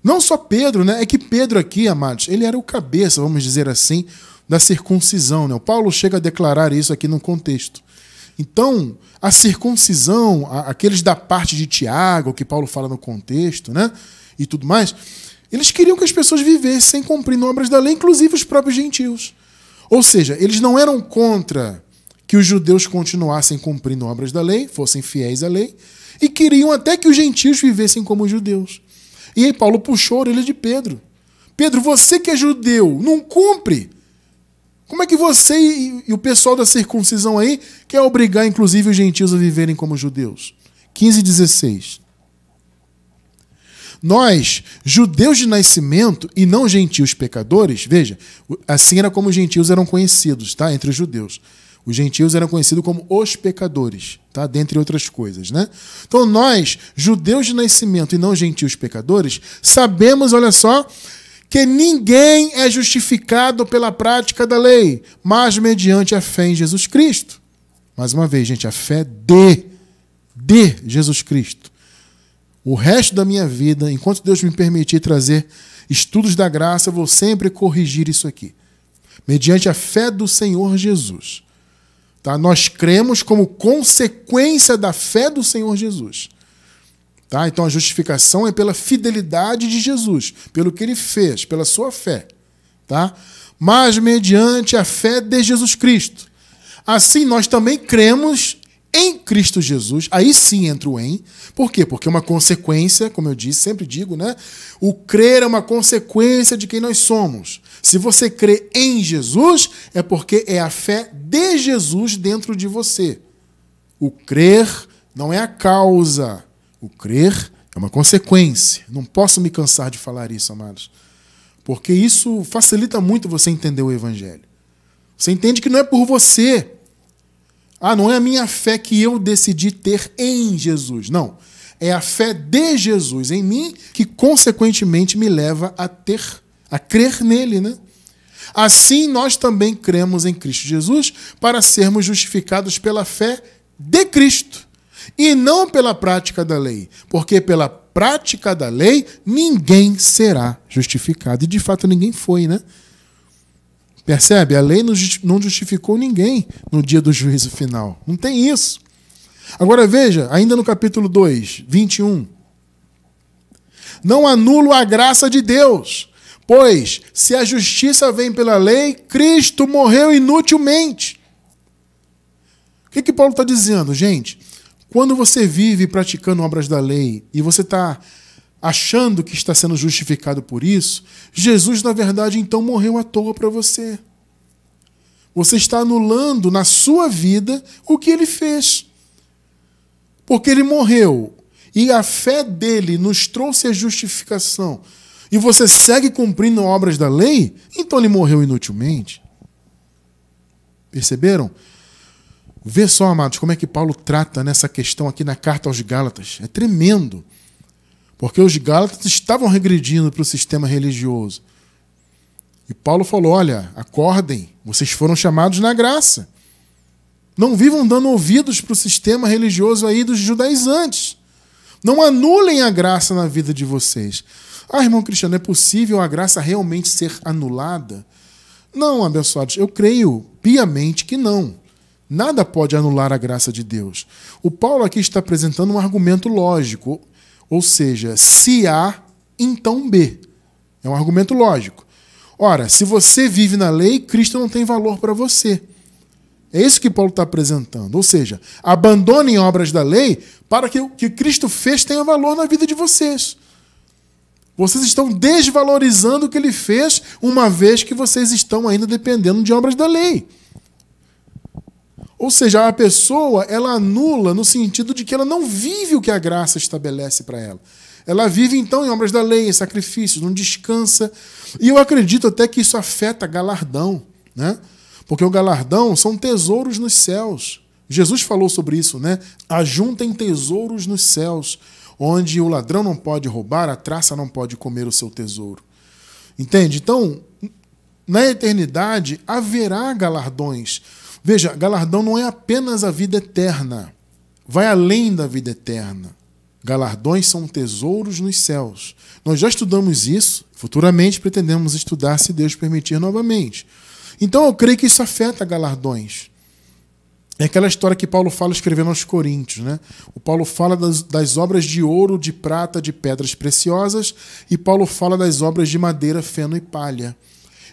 Speaker 1: Não só Pedro, né? É que Pedro aqui, amados, ele era o cabeça, vamos dizer assim, da circuncisão, né? O Paulo chega a declarar isso aqui no contexto. Então, a circuncisão, aqueles da parte de Tiago, que Paulo fala no contexto, né? E tudo mais, eles queriam que as pessoas vivessem cumprindo obras da lei, inclusive os próprios gentios. Ou seja, eles não eram contra que os judeus continuassem cumprindo obras da lei, fossem fiéis à lei, e queriam até que os gentios vivessem como os judeus. E aí Paulo puxou a orelha de Pedro. Pedro, você que é judeu, não cumpre. Como é que você e o pessoal da circuncisão aí quer obrigar, inclusive, os gentios a viverem como judeus? 15:16. Nós, judeus de nascimento e não gentios pecadores, veja, assim era como os gentios eram conhecidos, tá? Entre os judeus. Os gentios eram conhecidos como os pecadores, tá? Dentre outras coisas, né? Então nós, judeus de nascimento e não gentios pecadores, sabemos, olha só, que ninguém é justificado pela prática da lei, mas mediante a fé em Jesus Cristo. Mais uma vez, gente, a fé de Jesus Cristo. O resto da minha vida, enquanto Deus me permitir trazer estudos da graça, eu vou sempre corrigir isso aqui. Mediante a fé do Senhor Jesus. Tá? Nós cremos como consequência da fé do Senhor Jesus. Tá? Então a justificação é pela fidelidade de Jesus, pelo que ele fez, pela sua fé. Tá? Mas mediante a fé de Jesus Cristo. Assim nós também cremos em Cristo Jesus. Aí sim entra o em. Por quê? Porque é uma consequência, como eu disse, sempre digo, né? O crer é uma consequência de quem nós somos. Se você crê em Jesus, é porque é a fé de Jesus dentro de você. O crer não é a causa. O crer é uma consequência. Não posso me cansar de falar isso, amados. Porque isso facilita muito você entender o Evangelho. Você entende que não é por você. Não é a minha fé que eu decidi ter em Jesus. Não. É a fé de Jesus em mim que, consequentemente, me leva a crer nele, né? Assim, nós também cremos em Cristo Jesus para sermos justificados pela fé de Cristo e não pela prática da lei, porque pela prática da lei ninguém será justificado. E, de fato, ninguém foi, né? Percebe? A lei não justificou ninguém no dia do juízo final. Não tem isso. Agora veja, ainda no capítulo 2, 21. Não anulo a graça de Deus, pois se a justiça vem pela lei, Cristo morreu inutilmente. O que Paulo está dizendo, gente? Quando você vive praticando obras da lei e você está achando que está sendo justificado por isso, Jesus, na verdade, então morreu à toa para você. Você está anulando na sua vida o que ele fez. Porque ele morreu e a fé dele nos trouxe a justificação e você segue cumprindo obras da lei, então ele morreu inutilmente. Perceberam? Vê só, amados, como é que Paulo trata nessa questão aqui na carta aos Gálatas. É tremendo. Porque os Gálatas estavam regredindo para o sistema religioso. E Paulo falou, olha, acordem, vocês foram chamados na graça. Não vivam dando ouvidos para o sistema religioso aí dos judaizantes. Não anulem a graça na vida de vocês. Irmão Cristiano, é possível a graça realmente ser anulada? Não, abençoados, eu creio piamente que não. Nada pode anular a graça de Deus. O Paulo aqui está apresentando um argumento lógico. Ou seja, se A, então B. É um argumento lógico. Ora, se você vive na lei, Cristo não tem valor para você. É isso que Paulo está apresentando. Ou seja, abandonem obras da lei para que o que Cristo fez tenha valor na vida de vocês. Vocês estão desvalorizando o que ele fez, uma vez que vocês estão ainda dependendo de obras da lei. Ou seja, a pessoa, ela anula no sentido de que ela não vive o que a graça estabelece para ela. Ela vive, então, em obras da lei, em sacrifícios, não descansa. E eu acredito até que isso afeta galardão, né? Porque o galardão são tesouros nos céus. Jesus falou sobre isso, né? Ajuntem tesouros nos céus, onde o ladrão não pode roubar, a traça não pode comer o seu tesouro. Entende? Então, na eternidade, haverá galardões. Veja, galardão não é apenas a vida eterna. Vai além da vida eterna. Galardões são tesouros nos céus. Nós já estudamos isso, futuramente pretendemos estudar, se Deus permitir, novamente. Então eu creio que isso afeta galardões. É aquela história que Paulo fala escrevendo aos Coríntios, né? O Paulo fala das obras de ouro, de prata, de pedras preciosas, e Paulo fala das obras de madeira, feno e palha.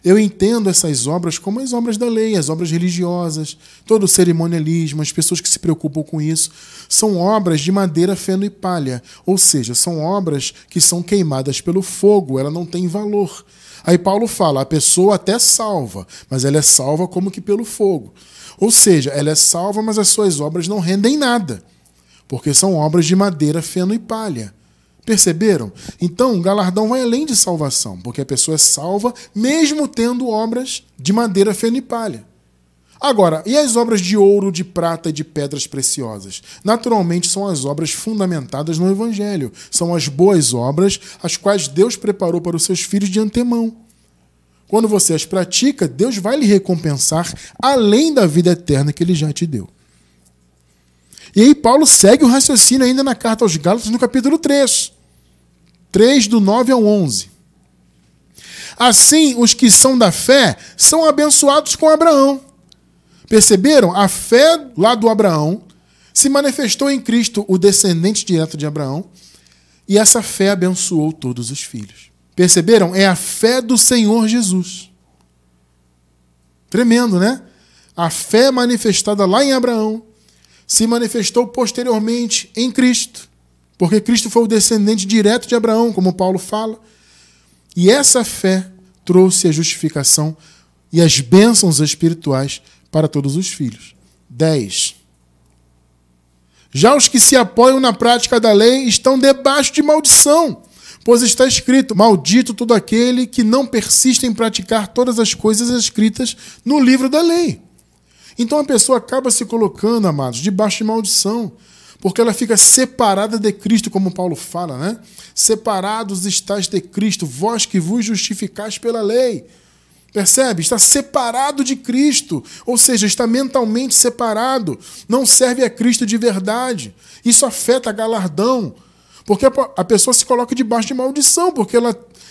Speaker 1: Eu entendo essas obras como as obras da lei, as obras religiosas, todo o cerimonialismo, as pessoas que se preocupam com isso, são obras de madeira, feno e palha. Ou seja, são obras que são queimadas pelo fogo, ela não tem valor. Aí Paulo fala, a pessoa até salva, mas ela é salva como que pelo fogo. Ou seja, ela é salva, mas as suas obras não rendem nada, porque são obras de madeira, feno e palha. Perceberam? Então, o galardão vai além de salvação, porque a pessoa é salva mesmo tendo obras de madeira, feno e palha. Agora, e as obras de ouro, de prata e de pedras preciosas? Naturalmente, são as obras fundamentadas no Evangelho. São as boas obras, as quais Deus preparou para os seus filhos de antemão. Quando você as pratica, Deus vai lhe recompensar além da vida eterna que Ele já te deu. E aí Paulo segue o raciocínio ainda na carta aos Gálatas, no capítulo 3. 3, do 9 ao 11. Assim, os que são da fé são abençoados com Abraão. Perceberam? A fé lá do Abraão se manifestou em Cristo, o descendente direto de Abraão, e essa fé abençoou todos os filhos. Perceberam? É a fé do Senhor Jesus. Tremendo, né? A fé manifestada lá em Abraão se manifestou posteriormente em Cristo, porque Cristo foi o descendente direto de Abraão, como Paulo fala, e essa fé trouxe a justificação e as bênçãos espirituais para todos os filhos. 10. Já os que se apoiam na prática da lei estão debaixo de maldição, pois está escrito, maldito todo aquele que não persiste em praticar todas as coisas escritas no livro da lei. Então a pessoa acaba se colocando, amados, debaixo de maldição, porque ela fica separada de Cristo, como Paulo fala, né? Separados estáis de Cristo, vós que vos justificais pela lei. Percebe? Está separado de Cristo, ou seja, está mentalmente separado, não serve a Cristo de verdade. Isso afeta galardão, porque a pessoa se coloca debaixo de maldição, porque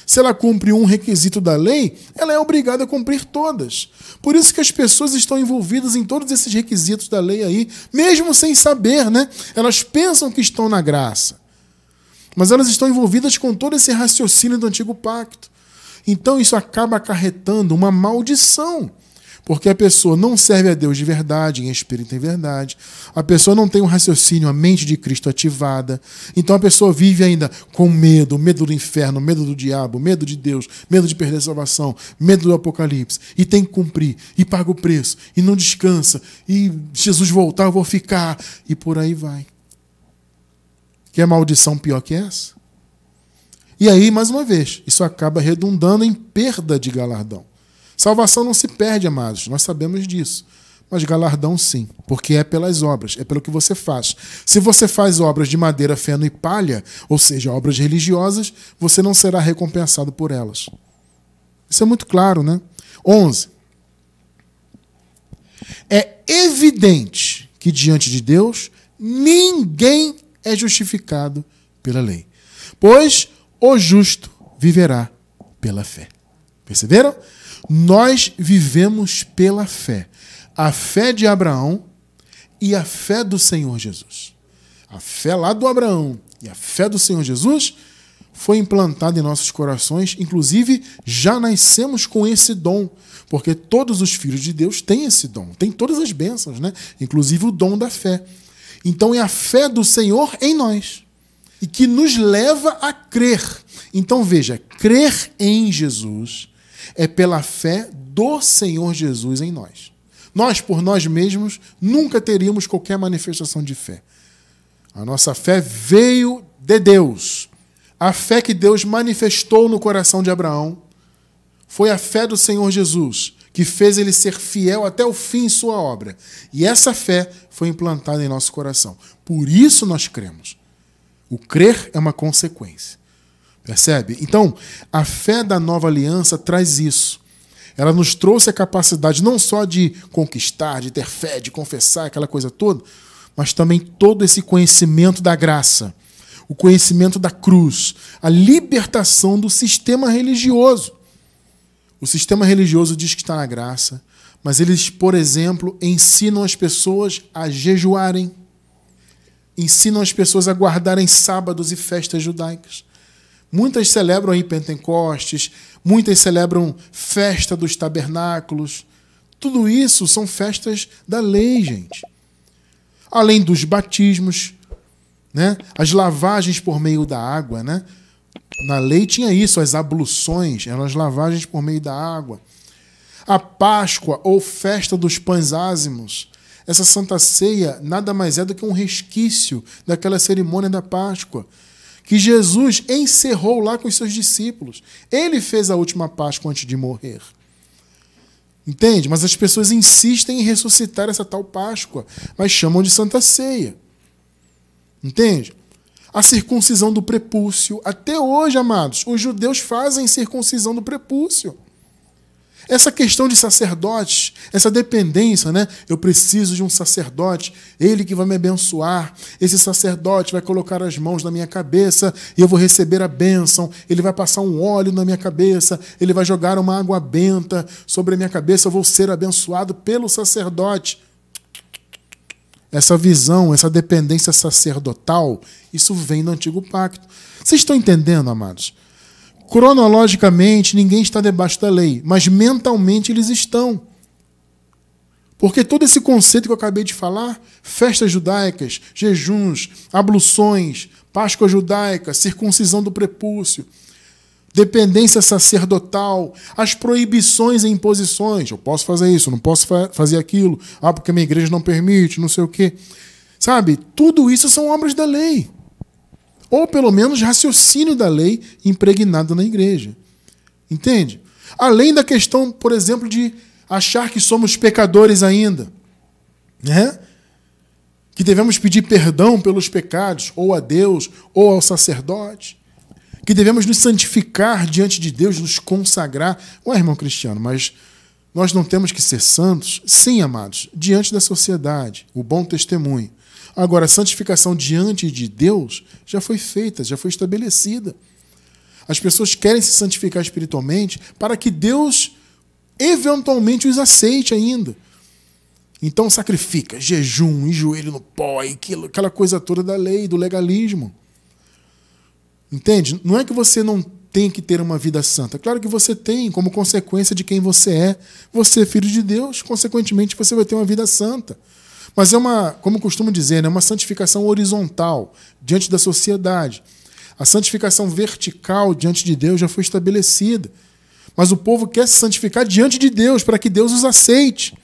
Speaker 1: se ela cumpre um requisito da lei, ela é obrigada a cumprir todas. Por isso que as pessoas estão envolvidas em todos esses requisitos da lei aí, mesmo sem saber, né? Elas pensam que estão na graça, mas elas estão envolvidas com todo esse raciocínio do antigo pacto. Então isso acaba acarretando uma maldição, porque a pessoa não serve a Deus de verdade, em espírito e em verdade. A pessoa não tem um raciocínio, a mente de Cristo ativada. Então a pessoa vive ainda com medo, medo do inferno, medo do diabo, medo de Deus, medo de perder a salvação, medo do apocalipse. E tem que cumprir, e paga o preço, e não descansa, e Jesus voltar eu vou ficar, e por aí vai. Quer maldição pior que essa? E aí, mais uma vez, isso acaba redundando em perda de galardão. Salvação não se perde, amados, nós sabemos disso. Mas galardão sim, porque é pelas obras, é pelo que você faz. Se você faz obras de madeira, feno e palha, ou seja, obras religiosas, você não será recompensado por elas. Isso é muito claro, né? 11. É evidente que diante de Deus, ninguém é justificado pela lei, pois o justo viverá pela fé. Perceberam? Nós vivemos pela fé. A fé de Abraão e a fé do Senhor Jesus. A fé lá do Abraão e a fé do Senhor Jesus foi implantada em nossos corações. Inclusive, já nascemos com esse dom, porque todos os filhos de Deus têm esse dom. Têm todas as bênçãos, né? Inclusive o dom da fé. Então é a fé do Senhor em nós e que nos leva a crer. Então veja, crer em Jesus é pela fé do Senhor Jesus em nós. Nós, por nós mesmos, nunca teríamos qualquer manifestação de fé. A nossa fé veio de Deus. A fé que Deus manifestou no coração de Abraão foi a fé do Senhor Jesus, que fez ele ser fiel até o fim em sua obra. E essa fé foi implantada em nosso coração. Por isso nós cremos. O crer é uma consequência. Percebe? Então, a fé da nova aliança traz isso. Ela nos trouxe a capacidade não só de conquistar, de ter fé, de confessar, aquela coisa toda, mas também todo esse conhecimento da graça. o conhecimento da cruz, a libertação do sistema religioso. O sistema religioso diz que está na graça, mas eles, por exemplo, ensinam as pessoas a jejuarem, ensinam as pessoas a guardarem sábados e festas judaicas. Muitas celebram aí Pentecostes, muitas celebram festa dos tabernáculos. Tudo isso são festas da lei, gente. Além dos batismos, né? As lavagens por meio da água, né? Na lei tinha isso, as abluções, eram as lavagens por meio da água. A Páscoa ou festa dos pães ázimos, essa Santa Ceia nada mais é do que um resquício daquela cerimônia da Páscoa, que Jesus encerrou lá com os seus discípulos. Ele fez a última Páscoa antes de morrer. Entende? Mas as pessoas insistem em ressuscitar essa tal Páscoa, mas chamam de Santa Ceia. Entende? A circuncisão do prepúcio. Até hoje, amados, os judeus fazem circuncisão do prepúcio. Essa questão de sacerdotes, essa dependência, né? Eu preciso de um sacerdote, ele que vai me abençoar. Esse sacerdote vai colocar as mãos na minha cabeça e eu vou receber a bênção. Ele vai passar um óleo na minha cabeça, ele vai jogar uma água benta sobre a minha cabeça, eu vou ser abençoado pelo sacerdote. Essa visão, essa dependência sacerdotal, isso vem do Antigo Pacto. Vocês estão entendendo, amados? Cronologicamente, ninguém está debaixo da lei, mas mentalmente eles estão. Porque todo esse conceito que eu acabei de falar, festas judaicas, jejuns, abluções, Páscoa judaica, circuncisão do prepúcio, dependência sacerdotal, as proibições e imposições. Eu posso fazer isso, não posso fazer aquilo. Ah, porque a minha igreja não permite, não sei o quê. Sabe? Tudo isso são obras da lei. Ou pelo menos raciocínio da lei impregnado na igreja. Entende? Além da questão, por exemplo, de achar que somos pecadores ainda, né? Que devemos pedir perdão pelos pecados, ou a Deus, ou ao sacerdote, que devemos nos santificar diante de Deus, nos consagrar. Ué, irmão Cristiano, mas nós não temos que ser santos? Sim, amados, diante da sociedade, o bom testemunho. Agora, a santificação diante de Deus já foi feita, já foi estabelecida. As pessoas querem se santificar espiritualmente para que Deus eventualmente os aceite ainda. Então sacrifica, jejum, e joelho no pó, e aquela coisa toda da lei, do legalismo. Entende? Não é que você não tem que ter uma vida santa. Claro que você tem, como consequência de quem você é. Você é filho de Deus, consequentemente você vai ter uma vida santa. Mas é uma, como costumo dizer, né, uma santificação horizontal diante da sociedade. A santificação vertical diante de Deus já foi estabelecida. Mas o povo quer se santificar diante de Deus, para que Deus os aceite.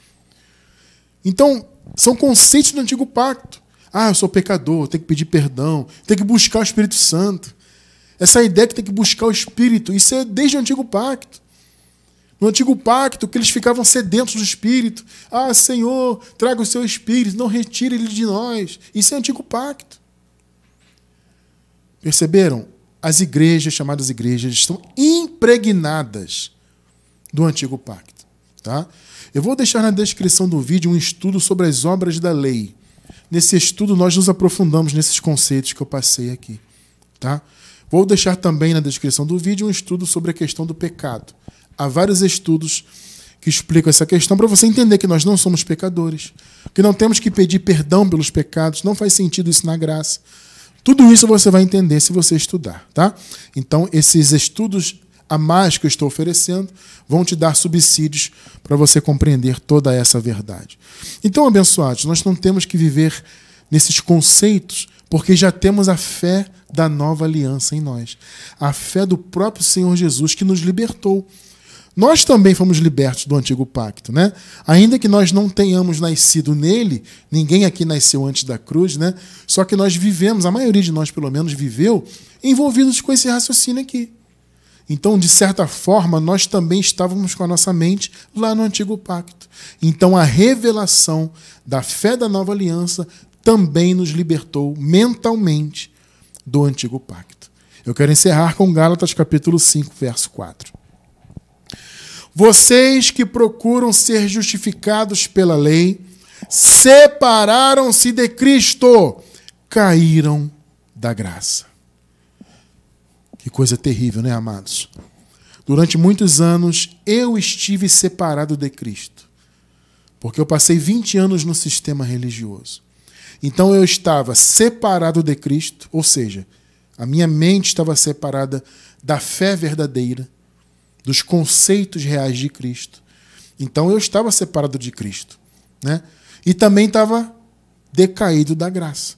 Speaker 1: Então, são conceitos do Antigo Pacto. Ah, eu sou pecador, tenho que pedir perdão, tenho que buscar o Espírito Santo. Essa ideia que tem que buscar o Espírito, isso é desde o Antigo Pacto. No Antigo Pacto, que eles ficavam sedentos do Espírito. Ah, Senhor, traga o seu Espírito, não retire ele de nós. Isso é Antigo Pacto. Perceberam? As igrejas, chamadas igrejas, estão impregnadas do Antigo Pacto. Tá? Eu vou deixar na descrição do vídeo um estudo sobre as obras da lei. Nesse estudo, nós nos aprofundamos nesses conceitos que eu passei aqui. Tá? Vou deixar também na descrição do vídeo um estudo sobre a questão do pecado. Há vários estudos que explicam essa questão para você entender que nós não somos pecadores, que não temos que pedir perdão pelos pecados, não faz sentido isso na graça. Tudo isso você vai entender se você estudar, tá? Então, esses estudos a mais que eu estou oferecendo vão te dar subsídios para você compreender toda essa verdade. Então, abençoados, nós não temos que viver nesses conceitos, porque já temos a fé da nova aliança em nós. A fé do próprio Senhor Jesus que nos libertou. Nós também fomos libertos do Antigo Pacto, né? Ainda que nós não tenhamos nascido nele, ninguém aqui nasceu antes da cruz, né? Só que nós vivemos, a maioria de nós pelo menos viveu, envolvidos com esse raciocínio aqui. Então, de certa forma, nós também estávamos com a nossa mente lá no Antigo Pacto. Então, a revelação da fé da nova aliança também nos libertou mentalmente do Antigo Pacto. Eu quero encerrar com Gálatas capítulo 5, verso 4. Vocês que procuram ser justificados pela lei, separaram-se de Cristo, caíram da graça. Que coisa terrível, né, amados? Durante muitos anos, eu estive separado de Cristo. Porque eu passei 20 anos no sistema religioso. Então eu estava separado de Cristo, ou seja, a minha mente estava separada da fé verdadeira, dos conceitos reais de Cristo. Então eu estava separado de Cristo, né? E também estava decaído da graça.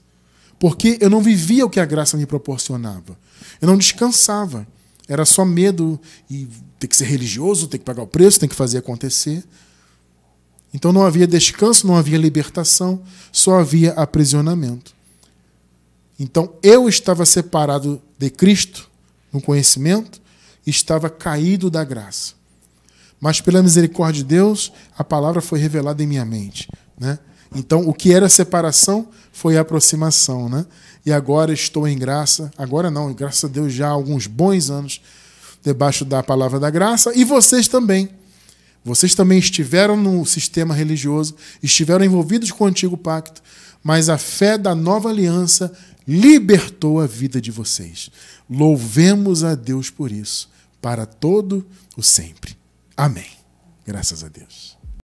Speaker 1: Porque eu não vivia o que a graça me proporcionava. Eu não descansava. Era só medo e ter que ser religioso, ter que pagar o preço, ter que fazer acontecer. Então não havia descanso, não havia libertação, só havia aprisionamento. Então eu estava separado de Cristo no conhecimento, estava caído da graça. Mas pela misericórdia de Deus, a palavra foi revelada em minha mente, né? Então o que era separação foi aproximação, né? E agora estou em graça, agora não, graças a Deus já há alguns bons anos debaixo da palavra da graça, e vocês também. Vocês também estiveram no sistema religioso, estiveram envolvidos com o antigo pacto, mas a fé da nova aliança libertou a vida de vocês. Louvemos a Deus por isso, para todo o sempre. Amém. Graças a Deus.